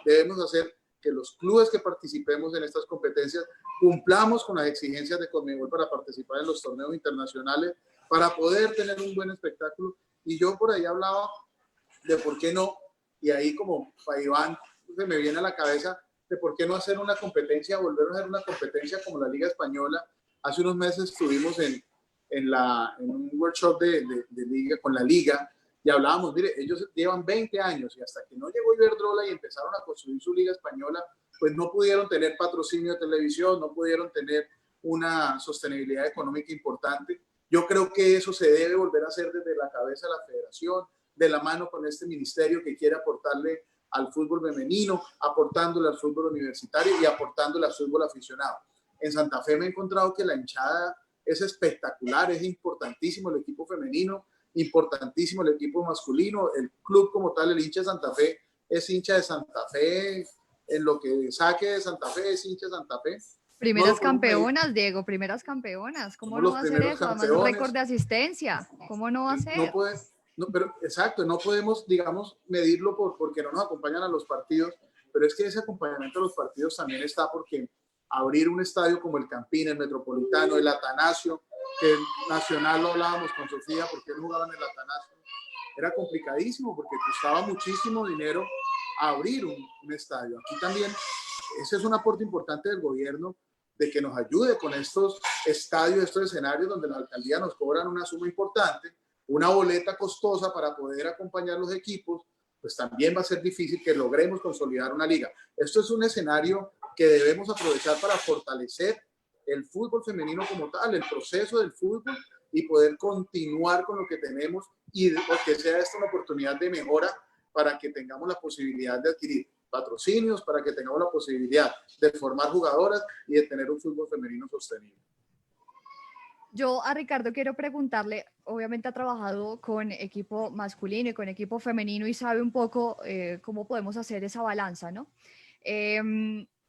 Debemos hacer que los clubes que participemos en estas competencias cumplamos con las exigencias de Conmebol para participar en los torneos internacionales, para poder tener un buen espectáculo. Y yo por ahí hablaba de por qué no, y ahí como para Iván se me viene a la cabeza de por qué no hacer una competencia, volver a hacer una competencia como la Liga Española. Hace unos meses estuvimos en un workshop de liga, con la Liga, y hablábamos, mire, ellos llevan 20 años y hasta que no llegó Iberdrola y empezaron a construir su Liga Española, pues no pudieron tener patrocinio de televisión, no pudieron tener una sostenibilidad económica importante. Yo creo que eso se debe volver a hacer desde la cabeza de la federación, de la mano con este ministerio que quiere aportarle al fútbol femenino, aportándole al fútbol universitario y aportándole al fútbol aficionado. En Santa Fe me he encontrado que la hinchada es espectacular, es importantísimo el equipo femenino, importantísimo el equipo masculino, el club como tal, el hincha de Santa Fe, es hincha de Santa Fe, en lo que saque de Santa Fe es hincha de Santa Fe. Primeras campeonas, Diego, primeras campeonas. ¿Cómo no va a hacer eso? Además, un récord de asistencia. ¿Cómo no va a ser? No, pero exacto, no podemos, digamos, medirlo porque no nos acompañan a los partidos, pero es que ese acompañamiento a los partidos también está porque abrir un estadio como el Campín, el Metropolitano, el Atanasio, que el Nacional lo hablábamos con Sofía, porque él jugaba en el Atanasio, era complicadísimo porque costaba muchísimo dinero abrir un estadio. Aquí también, ese es un aporte importante del gobierno, de que nos ayude con estos estadios, estos escenarios donde la alcaldía nos cobran una suma importante, una boleta costosa para poder acompañar los equipos, pues también va a ser difícil que logremos consolidar una liga. Esto es un escenario que debemos aprovechar para fortalecer el fútbol femenino como tal, el proceso del fútbol y poder continuar con lo que tenemos y que sea esta una oportunidad de mejora para que tengamos la posibilidad de adquirir patrocinios, para que tengamos la posibilidad de formar jugadoras y de tener un fútbol femenino sostenible. Yo a Ricardo quiero preguntarle, obviamente ha trabajado con equipo masculino y con equipo femenino y sabe un poco cómo podemos hacer esa balanza, ¿no?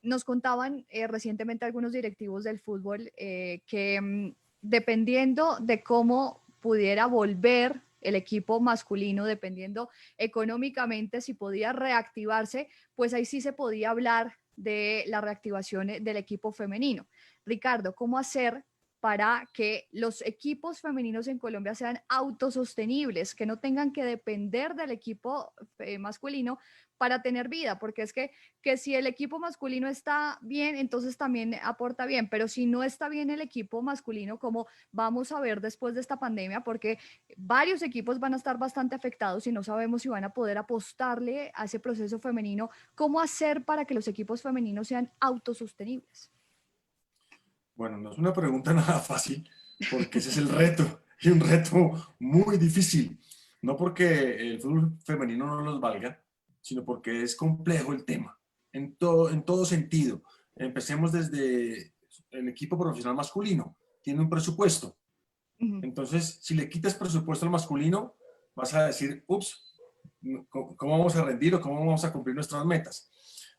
Nos contaban recientemente algunos directivos del fútbol que dependiendo de cómo pudiera volver el equipo masculino, dependiendo económicamente si podía reactivarse, pues ahí sí se podía hablar de la reactivación del equipo femenino. Ricardo, ¿cómo hacer para que los equipos femeninos en Colombia sean autosostenibles, que no tengan que depender del equipo masculino para tener vida, porque es que si el equipo masculino está bien, entonces también aporta bien, pero si no está bien el equipo masculino, como vamos a ver después de esta pandemia, porque varios equipos van a estar bastante afectados y no sabemos si van a poder apostarle a ese proceso femenino, ¿cómo hacer para que los equipos femeninos sean autosostenibles? Bueno, no es una pregunta nada fácil, porque ese es el reto, y un reto muy difícil. No porque el fútbol femenino no nos valga, sino porque es complejo el tema, en todo sentido. Empecemos desde el equipo profesional masculino, tiene un presupuesto. Ujú. Entonces, si le quitas presupuesto al masculino, vas a decir, ups, ¿cómo vamos a rendir o cómo vamos a cumplir nuestras metas?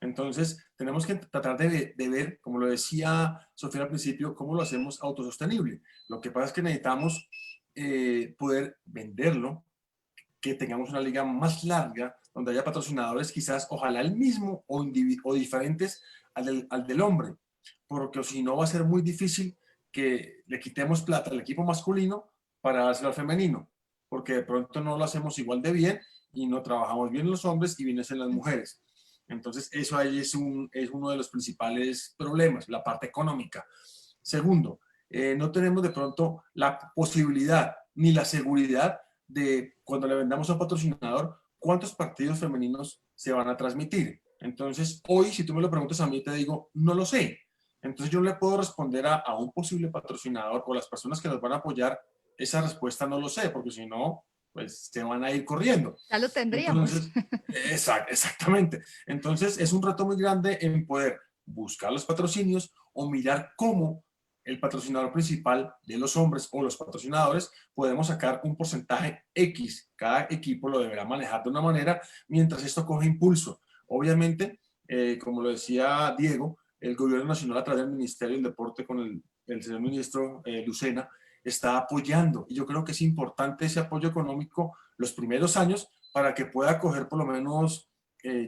Entonces, tenemos que tratar de ver, como lo decía Sofía al principio, cómo lo hacemos autosostenible. Lo que pasa es que necesitamos poder venderlo, que tengamos una liga más larga, donde haya patrocinadores quizás, ojalá el mismo o diferentes al del hombre, porque si no va a ser muy difícil que le quitemos plata al equipo masculino para dárselo al femenino, porque de pronto no lo hacemos igual de bien y no trabajamos bien los hombres y bien en las mujeres. Entonces, eso ahí es uno de los principales problemas, la parte económica. Segundo, no tenemos de pronto la posibilidad ni la seguridad de cuando le vendamos a un patrocinador cuántos partidos femeninos se van a transmitir. Entonces, hoy, si tú me lo preguntas a mí, te digo, no lo sé. Entonces, yo le puedo responder a un posible patrocinador o las personas que nos van a apoyar, esa respuesta no lo sé, porque si no, pues se van a ir corriendo. Ya lo tendríamos. Entonces, exactamente. Entonces, es un reto muy grande en poder buscar los patrocinios o mirar cómo el patrocinador principal de los hombres o los patrocinadores podemos sacar un porcentaje X. Cada equipo lo deberá manejar de una manera mientras esto coge impulso. Obviamente, como lo decía Diego, el gobierno nacional a través del Ministerio del Deporte con el señor ministro Lucena está apoyando y yo creo que es importante ese apoyo económico los primeros años para que pueda coger por lo menos,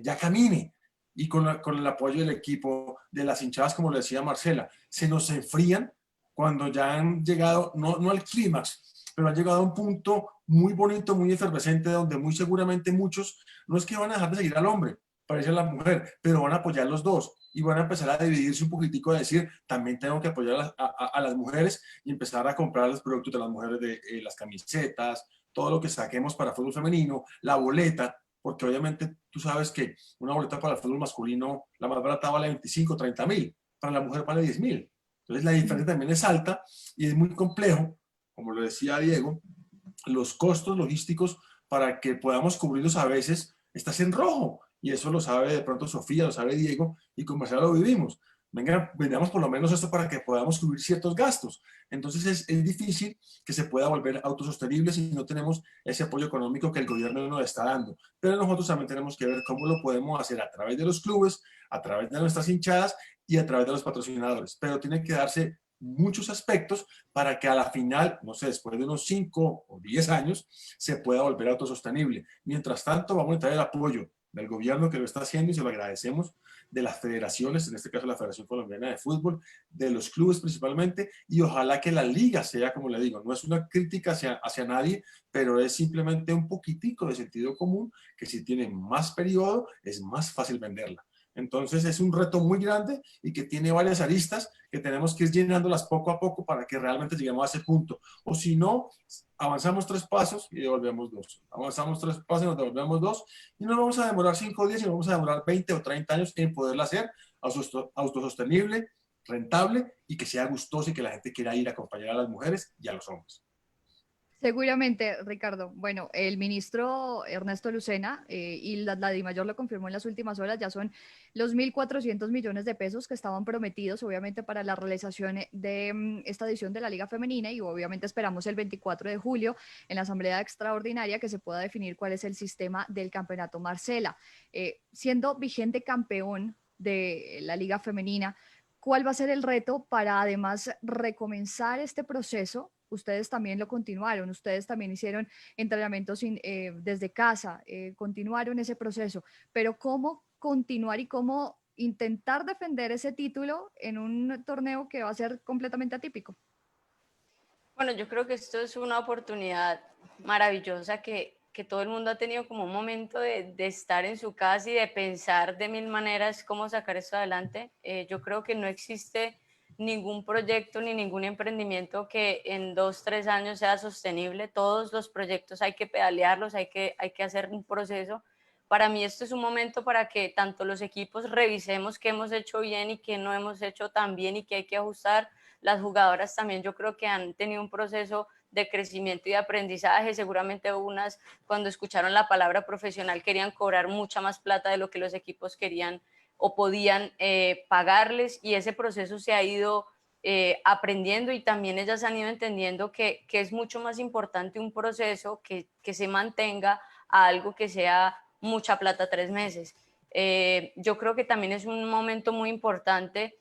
ya camine. Y con el apoyo del equipo, de las hinchadas, como le decía Marcela, se nos enfrían cuando ya han llegado, no al clímax, pero han llegado a un punto muy bonito, muy efervescente, donde muy seguramente muchos no es que van a dejar de seguir al hombre, parece a la mujer, pero van a apoyar los dos y van a empezar a dividirse un poquitico, a decir, también tengo que apoyar a las mujeres y empezar a comprar los productos de las mujeres, de las camisetas, todo lo que saquemos para fútbol femenino, la boleta, porque obviamente tú sabes que una boleta para el fútbol masculino, la más barata vale 25, 30 mil, para la mujer vale 10 mil. Entonces la diferencia también es alta y es muy complejo, como lo decía Diego, los costos logísticos para que podamos cubrirlos a veces estás en rojo y eso lo sabe de pronto Sofía, lo sabe Diego y con Marcela lo vivimos. Venga, vendamos por lo menos esto para que podamos cubrir ciertos gastos. Entonces es difícil que se pueda volver autosostenible si no tenemos ese apoyo económico que el gobierno nos está dando. Pero nosotros también tenemos que ver cómo lo podemos hacer a través de los clubes, a través de nuestras hinchadas y a través de los patrocinadores. Pero tiene que darse muchos aspectos para que a la final, no sé, después de unos 5 o 10 años, se pueda volver autosostenible. Mientras tanto, vamos a necesitar el apoyo del gobierno que lo está haciendo y se lo agradecemos, de las federaciones, en este caso la Federación Colombiana de Fútbol, de los clubes principalmente, y ojalá que la liga sea, como le digo, no es una crítica hacia nadie, pero es simplemente un poquitico de sentido común, que si tiene más periodo, es más fácil venderla. Entonces es un reto muy grande y que tiene varias aristas que tenemos que ir llenándolas poco a poco para que realmente lleguemos a ese punto. O si no, avanzamos 3 pasos y devolvemos 2. Avanzamos 3 pasos y nos devolvemos 2 y no vamos a demorar 5 días, sino vamos a demorar 20 o 30 años en poderla hacer autosostenible, rentable y que sea gustoso y que la gente quiera ir a acompañar a las mujeres y a los hombres. Seguramente, Ricardo. Bueno, el ministro Ernesto Lucena y la DIMAYOR lo confirmó en las últimas horas, ya son los 1.400 millones de pesos que estaban prometidos, obviamente, para la realización de esta edición de la Liga Femenina y obviamente esperamos el 24 de julio en la Asamblea Extraordinaria que se pueda definir cuál es el sistema del campeonato. Marcela, siendo vigente campeón de la Liga Femenina, ¿cuál va a ser el reto para además recomenzar este proceso? Ustedes también lo continuaron, ustedes también hicieron entrenamientos desde casa, continuaron ese proceso, pero ¿cómo continuar y cómo intentar defender ese título en un torneo que va a ser completamente atípico? Bueno, yo creo que esto es una oportunidad maravillosa que todo el mundo ha tenido como un momento de estar en su casa y de pensar de mil maneras cómo sacar esto adelante. Yo creo que no existe ningún proyecto ni ningún emprendimiento que en 2, 3 años sea sostenible. Todos los proyectos hay que pedalearlos, hay que hacer un proceso. Para mí esto es un momento para que tanto los equipos revisemos qué hemos hecho bien y qué no hemos hecho tan bien y qué hay que ajustar. Las jugadoras también yo creo que han tenido un proceso de crecimiento y de aprendizaje. Seguramente unas, cuando escucharon la palabra profesional, querían cobrar mucha más plata de lo que los equipos querían o podían pagarles, y ese proceso se ha ido aprendiendo, y también ellas han ido entendiendo que es mucho más importante un proceso que se mantenga a algo que sea mucha plata 3 meses. Yo creo que también es un momento muy importante.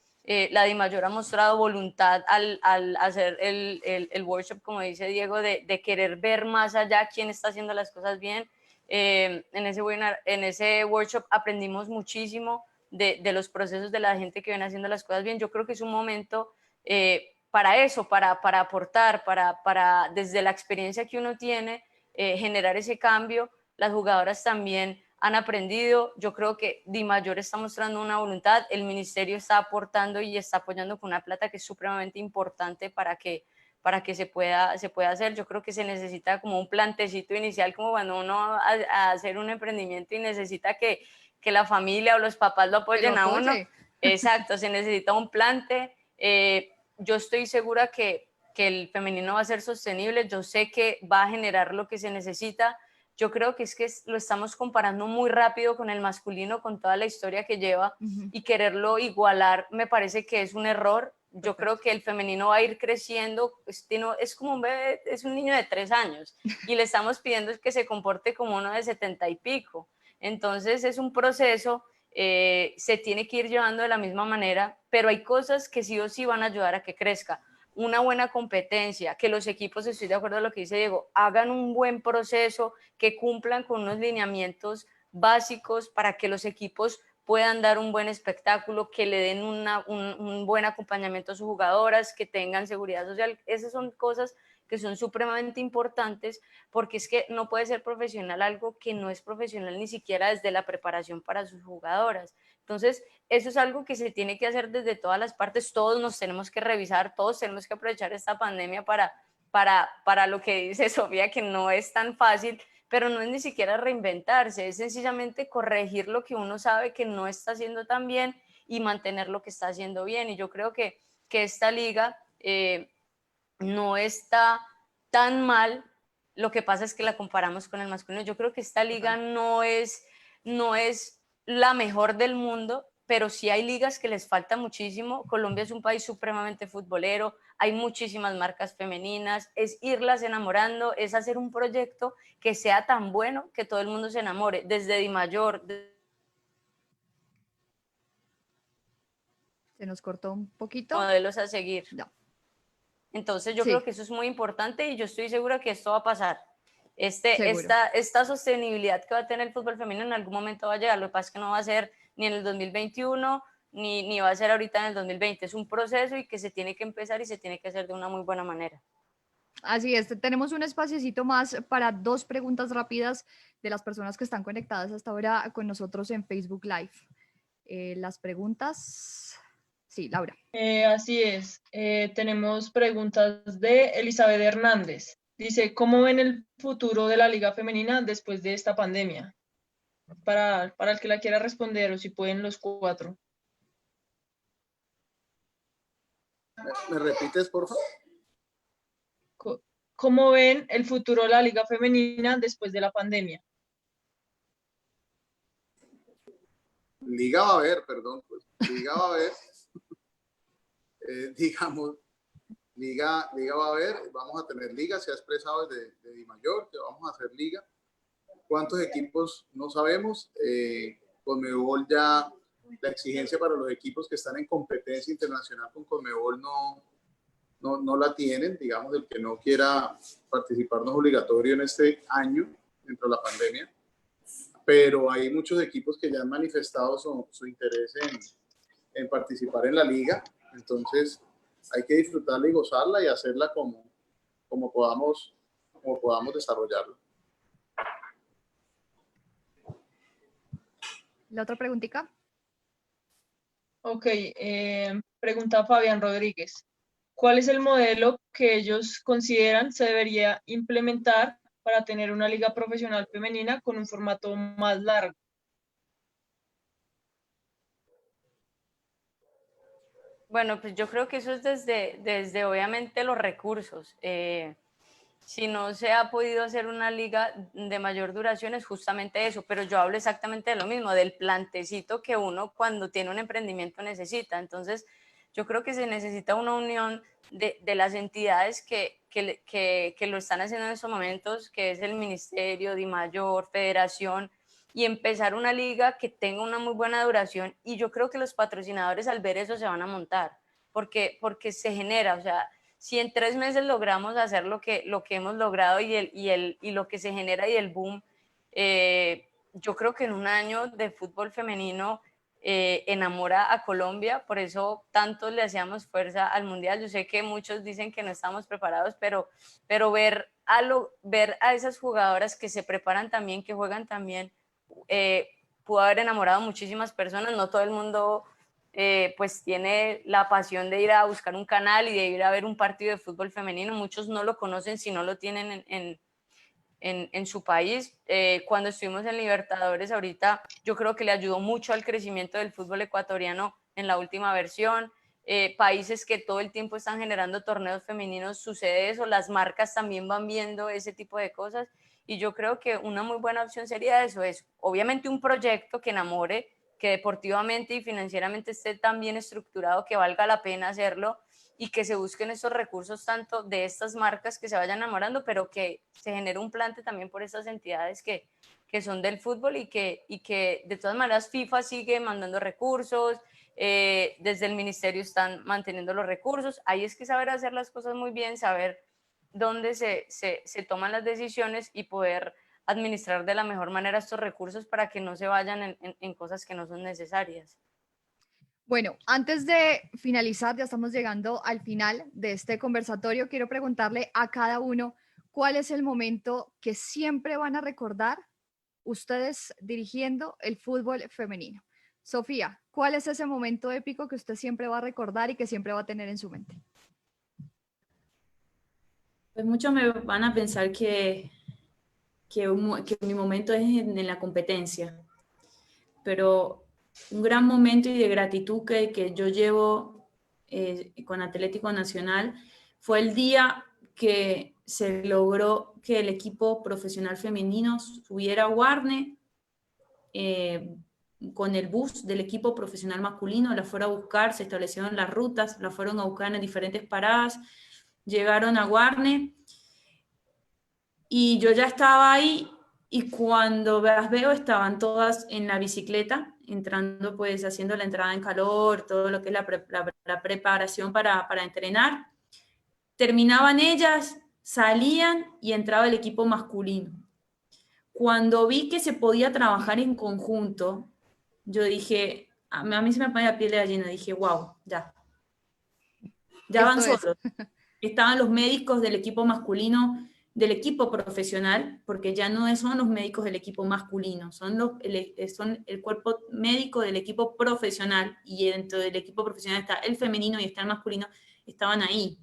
La DIMAYOR ha mostrado voluntad al hacer el workshop, como dice Diego, de querer ver más allá quién está haciendo las cosas bien. En ese workshop aprendimos muchísimo de los procesos de la gente que viene haciendo las cosas bien. Yo creo que es un momento para eso, para aportar, para desde la experiencia que uno tiene, generar ese cambio. Las jugadoras también han aprendido. Yo creo que DIMAYOR está mostrando una voluntad, el ministerio está aportando y está apoyando con una plata que es supremamente importante para que se pueda hacer. Yo creo que se necesita como un plantecito inicial, como cuando uno va a hacer un emprendimiento y necesita que la familia o los papás lo apoyen a uno. Exacto, se necesita un plante. Yo estoy segura que el femenino va a ser sostenible, yo sé que va a generar lo que se necesita. Yo creo que es que lo estamos comparando muy rápido con el masculino, con toda la historia que lleva, y quererlo igualar me parece que es un error. Yo creo que el femenino va a ir creciendo, es como un bebé, es un niño de 3 años, y le estamos pidiendo que se comporte como uno de 70 y pico. Entonces es un proceso, se tiene que ir llevando de la misma manera, pero hay cosas que sí o sí van a ayudar a que crezca. Una buena competencia, que los equipos, estoy de acuerdo con lo que dice Diego, hagan un buen proceso, que cumplan con unos lineamientos básicos para que los equipos puedan dar un buen espectáculo, que le den un buen acompañamiento a sus jugadoras, que tengan seguridad social. Esas son cosas que son supremamente importantes, porque es que no puede ser profesional algo que no es profesional ni siquiera desde la preparación para sus jugadoras. Entonces, eso es algo que se tiene que hacer desde todas las partes. Todos nos tenemos que revisar, todos tenemos que aprovechar esta pandemia para lo que dice Sofía, que no es tan fácil, pero no es ni siquiera reinventarse, es sencillamente corregir lo que uno sabe que no está haciendo tan bien y mantener lo que está haciendo bien. Y yo creo que esta liga no está tan mal. Lo que pasa es que la comparamos con el masculino. Yo creo que esta liga no es la mejor del mundo, pero sí hay ligas que les falta muchísimo. Colombia es un país supremamente futbolero, hay muchísimas marcas femeninas, es irlas enamorando, es hacer un proyecto que sea tan bueno que todo el mundo se enamore, desde DIMAYOR. Se nos cortó un poquito. Modelos a seguir. No. Entonces yo creo que eso es muy importante, y yo estoy segura que esto va a pasar. Esta sostenibilidad que va a tener el fútbol femenino en algún momento va a llegar. Lo que pasa es que no va a ser ni en el 2021 ni va a ser ahorita en el 2020. Es un proceso y que se tiene que empezar y se tiene que hacer de una muy buena manera. Así es, tenemos un espaciecito más para 2 preguntas rápidas de las personas que están conectadas hasta ahora con nosotros en Facebook Live. Las preguntas, sí, Laura. Así es, tenemos preguntas de Elizabeth Hernández. Dice, ¿cómo ven el futuro de la Liga Femenina después de esta pandemia? Para el que la quiera responder, o si pueden los 4. ¿Me repites, por favor? ¿Cómo ven el futuro de la Liga Femenina después de la pandemia? Liga va a haber, perdón, pues liga va a haber. Digamos, liga va a haber, vamos a tener liga, se ha expresado desde DIMAYOR que vamos a hacer liga. ¿Cuántos equipos? No sabemos. Conmebol ya, la exigencia para los equipos que están en competencia internacional con Conmebol no la tienen. Digamos, el que no quiera participar no es obligatorio en este año, dentro de la pandemia. Pero hay muchos equipos que ya han manifestado su interés en participar en la liga. Entonces hay que disfrutarla y gozarla y hacerla como como podamos desarrollarlo. ¿La otra preguntita? Ok, pregunta Fabián Rodríguez. ¿Cuál es el modelo que ellos consideran se debería implementar para tener una liga profesional femenina con un formato más largo? Bueno, pues yo creo que eso es desde obviamente los recursos. Si no se ha podido hacer una liga de mayor duración es justamente eso, pero yo hablo exactamente de lo mismo, del plantecito que uno cuando tiene un emprendimiento necesita. Entonces, yo creo que se necesita una unión de las entidades que lo están haciendo en estos momentos, que es el Ministerio, DIMAYOR, Federación, y empezar una liga que tenga una muy buena duración. Y yo creo que los patrocinadores al ver eso se van a montar, porque se genera, o sea, si en 3 meses logramos hacer lo que hemos logrado y lo que se genera y el boom, yo creo que en un año de fútbol femenino enamora a Colombia, por eso tanto le hacíamos fuerza al Mundial. Yo sé que muchos dicen que no estamos preparados, pero ver a esas jugadoras que se preparan también, que juegan también, pudo haber enamorado a muchísimas personas. No todo el mundo pues tiene la pasión de ir a buscar un canal y de ir a ver un partido de fútbol femenino. Muchos no lo conocen si no lo tienen en su país. Cuando estuvimos en Libertadores ahorita, yo creo que le ayudó mucho al crecimiento del fútbol ecuatoriano en la última versión. Países que todo el tiempo están generando torneos femeninos, sucede eso, las marcas también van viendo ese tipo de cosas, y yo creo que una muy buena opción sería eso, es obviamente un proyecto que enamore, que deportivamente y financieramente esté tan bien estructurado que valga la pena hacerlo, y que se busquen estos recursos tanto de estas marcas que se vayan enamorando, pero que se genere un plante también por estas entidades que son del fútbol, y que de todas maneras FIFA sigue mandando recursos, desde el ministerio están manteniendo los recursos. Ahí es que saber hacer las cosas muy bien, saber dónde se toman las decisiones y poder administrar de la mejor manera estos recursos para que no se vayan en cosas que no son necesarias. Bueno, antes de finalizar, ya estamos llegando al final de este conversatorio, quiero preguntarle a cada uno cuál es el momento que siempre van a recordar ustedes dirigiendo el fútbol femenino. Sofía, ¿cuál es ese momento épico que usted siempre va a recordar y que siempre va a tener en su mente? Pues muchos me van a pensar que mi momento es en la competencia, pero un gran momento y de gratitud que yo llevo con Atlético Nacional fue el día que se logró que el equipo profesional femenino subiera a Guarne con el bus del equipo profesional masculino, la fuera a buscar, se establecieron las rutas, la fueron a buscar en diferentes paradas, llegaron a Guarne y yo ya estaba ahí, y cuando las veo estaban todas en la bicicleta, entrando, pues haciendo la entrada en calor, todo lo que es la preparación para entrenar. Terminaban ellas, salían y entraba el equipo masculino. Cuando vi que se podía trabajar en conjunto, yo dije, a mí se me pone la piel de gallina, dije, wow, ya van solos. Estaban los médicos del equipo masculino, del equipo profesional, porque ya no son los médicos del equipo masculino, son el cuerpo médico del equipo profesional, y dentro del equipo profesional está el femenino y está el masculino, estaban ahí.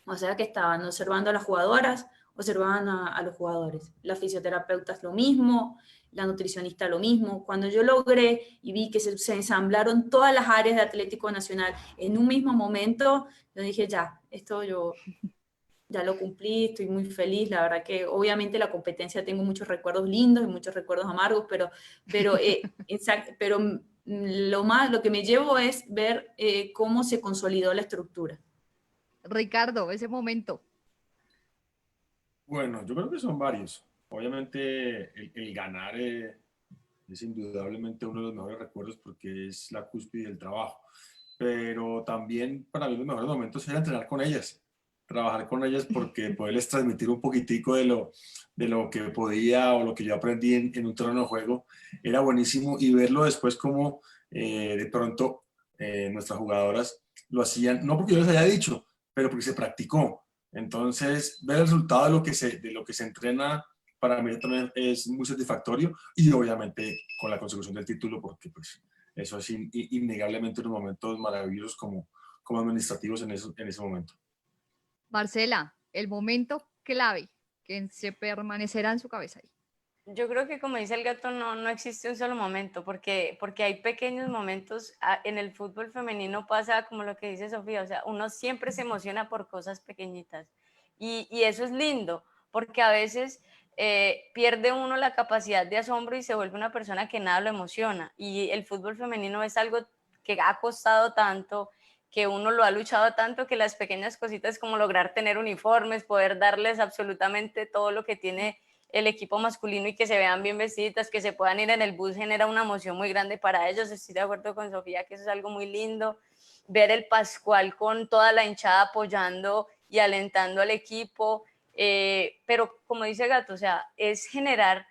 O sea que estaban observando a las jugadoras, observaban a los jugadores. La fisioterapeuta es lo mismo, la nutricionista lo mismo. Cuando yo logré y vi que se ensamblaron todas las áreas de Atlético Nacional en un mismo momento, yo dije, ya, esto yo ya lo cumplí, estoy muy feliz. La verdad que obviamente la competencia tengo muchos recuerdos lindos y muchos recuerdos amargos, pero lo que me llevo es ver cómo se consolidó la estructura. Ricardo, ese momento. Bueno, yo creo que son varios. Obviamente el ganar es indudablemente uno de los mejores recuerdos porque es la cúspide del trabajo. Pero también para mí los mejores momentos era entrenar con ellas, trabajar con ellas, porque poderles transmitir un poquitico de lo que podía o lo que yo aprendí en un terreno de juego era buenísimo, y verlo después como de pronto nuestras jugadoras lo hacían, no porque yo les haya dicho, pero porque se practicó. Entonces, ver el resultado de lo que se entrena para mí también es muy satisfactorio y obviamente con la consecución del título, porque pues eso es innegablemente unos momentos maravillosos como administrativos en ese momento. Marcela, el momento clave que se permanecerá en su cabeza ahí. Yo creo que como dice el gato, no existe un solo momento, porque hay pequeños momentos. En el fútbol femenino pasa como lo que dice Sofía, o sea, uno siempre se emociona por cosas pequeñitas y eso es lindo, porque a veces pierde uno la capacidad de asombro y se vuelve una persona que nada lo emociona, y el fútbol femenino es algo que ha costado tanto, que uno lo ha luchado tanto, que las pequeñas cositas como lograr tener uniformes, poder darles absolutamente todo lo que tiene el equipo masculino y que se vean bien vestidas, que se puedan ir en el bus, genera una emoción muy grande para ellos. Estoy de acuerdo con Sofía que eso es algo muy lindo. Ver el Pascual con toda la hinchada apoyando y alentando al equipo, pero como dice Gato, o sea, es generar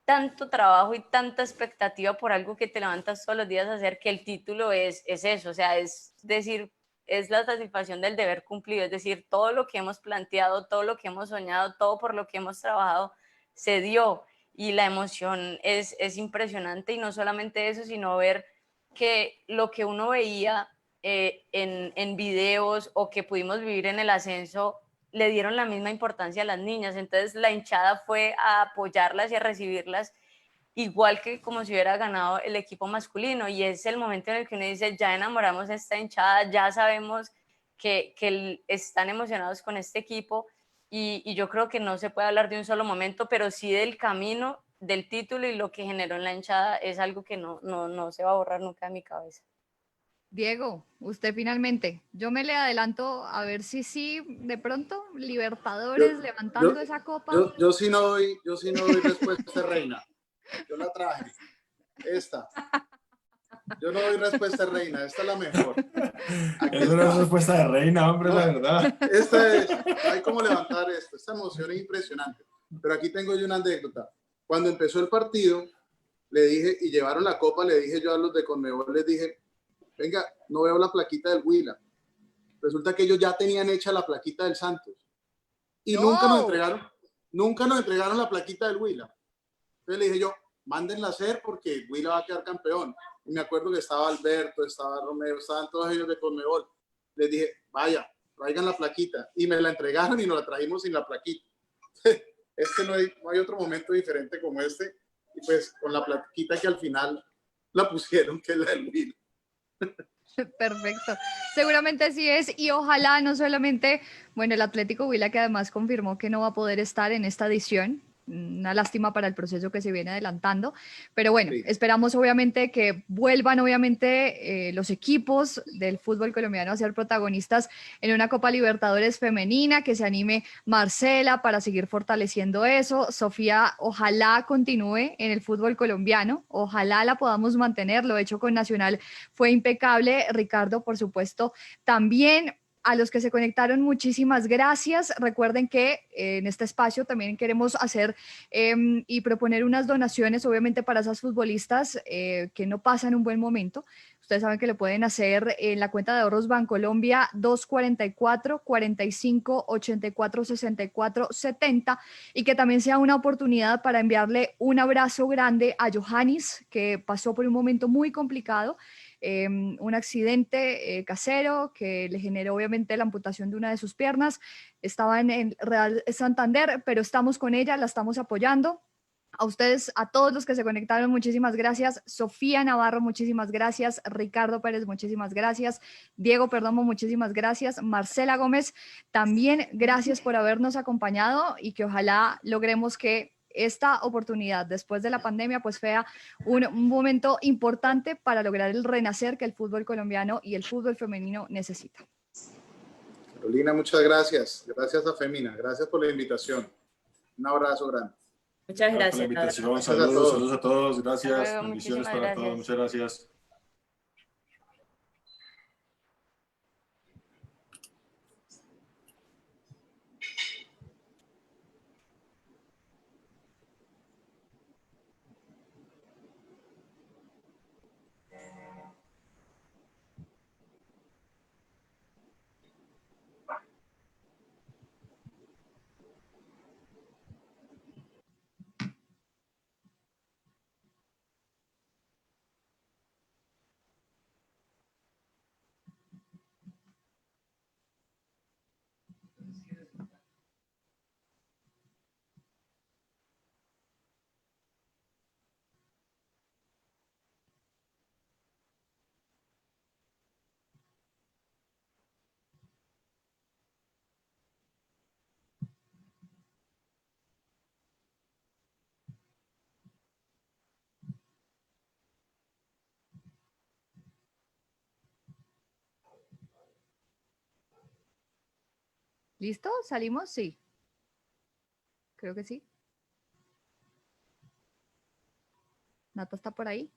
tanto trabajo y tanta expectativa por algo que te levantas todos los días a hacer, que el título es eso, o sea, es decir, es la satisfacción del deber cumplido, es decir, todo lo que hemos planteado, todo lo que hemos soñado, todo por lo que hemos trabajado, se dio, y la emoción es impresionante, y no solamente eso, sino ver que lo que uno veía en videos o que pudimos vivir en el ascenso le dieron la misma importancia a las niñas, entonces la hinchada fue a apoyarlas y a recibirlas igual que como si hubiera ganado el equipo masculino, y es el momento en el que uno dice, ya enamoramos a esta hinchada, ya sabemos que están emocionados con este equipo, y yo creo que no se puede hablar de un solo momento, pero sí del camino, del título y lo que generó en la hinchada es algo que no se va a borrar nunca de mi cabeza. Diego, usted finalmente, yo me le adelanto a ver si sí, de pronto, Yo, Libertadores yo, levantando esa copa. yo sí no doy respuesta, reina. Yo la traje. Esta. Yo no doy respuesta, reina. Esta es la mejor. Aquí Es una está. respuesta de reina, hombre, No, la verdad. esta es. No hay cómo levantar esto. Esta emoción es impresionante. Pero aquí tengo yo una anécdota. Cuando empezó el partido, le dije, y llevaron la copa, le dije yo a los de Conmebol, les dije, venga, no veo la plaquita del Huila. Resulta que ellos ya tenían hecha la plaquita del Santos. Y No, nunca nos entregaron la plaquita del Huila. Entonces le dije yo, mándenla a hacer porque Huila va a quedar campeón. Y me acuerdo que estaba Alberto, estaba Romeo, estaban todos ellos de Conmebol. Les dije, vaya, traigan la plaquita. Y me la entregaron y nos la trajimos sin la plaquita. No hay otro momento diferente como este. Y pues con la plaquita que al final la pusieron, que es la del Huila. perfecto. Seguramente sí es, y ojalá no solamente, bueno, el Atlético Huila, que además confirmó que no va a poder estar en esta edición. Una lástima para el proceso que se viene adelantando, pero bueno, Sí. esperamos obviamente que vuelvan obviamente los equipos del fútbol colombiano a ser protagonistas en una Copa Libertadores femenina, que se anime Marcela para seguir fortaleciendo eso. Sofía, ojalá continúe en el fútbol colombiano, ojalá la podamos mantener, lo hecho con Nacional fue impecable. Ricardo, por supuesto, también. A los que se conectaron, muchísimas gracias. Recuerden que en este espacio también queremos hacer y proponer unas donaciones, obviamente, para esas futbolistas que no pasan un buen momento. Ustedes saben que lo pueden hacer en la cuenta de ahorros Bancolombia 244 45 84 64 70, y que también sea una oportunidad para enviarle un abrazo grande a Johannis, que pasó por un momento muy complicado. Un accidente casero que le generó obviamente la amputación de una de sus piernas. Estaba en Real Santander, pero estamos con ella, la estamos apoyando. A ustedes, a todos los que se conectaron, muchísimas gracias. Sofía Navarro, muchísimas gracias. Ricardo Pérez, muchísimas gracias. Diego Perdomo, muchísimas gracias. Marcela Gómez, también gracias por habernos acompañado, y que ojalá logremos que esta oportunidad después de la pandemia pues sea un momento importante para lograr el renacer que el fútbol colombiano y el fútbol femenino necesita. Carolina, muchas gracias. Gracias a Femina. Gracias por la invitación. Un abrazo grande. Muchas Gracias por la gracias. invitación. Gracias a todos. Saludos a todos. Gracias. Hasta luego, Bendiciones muchísimas para todos. gracias. Muchas gracias. ¿Listo? ¿Salimos? Sí. Creo que sí. Nata está por ahí.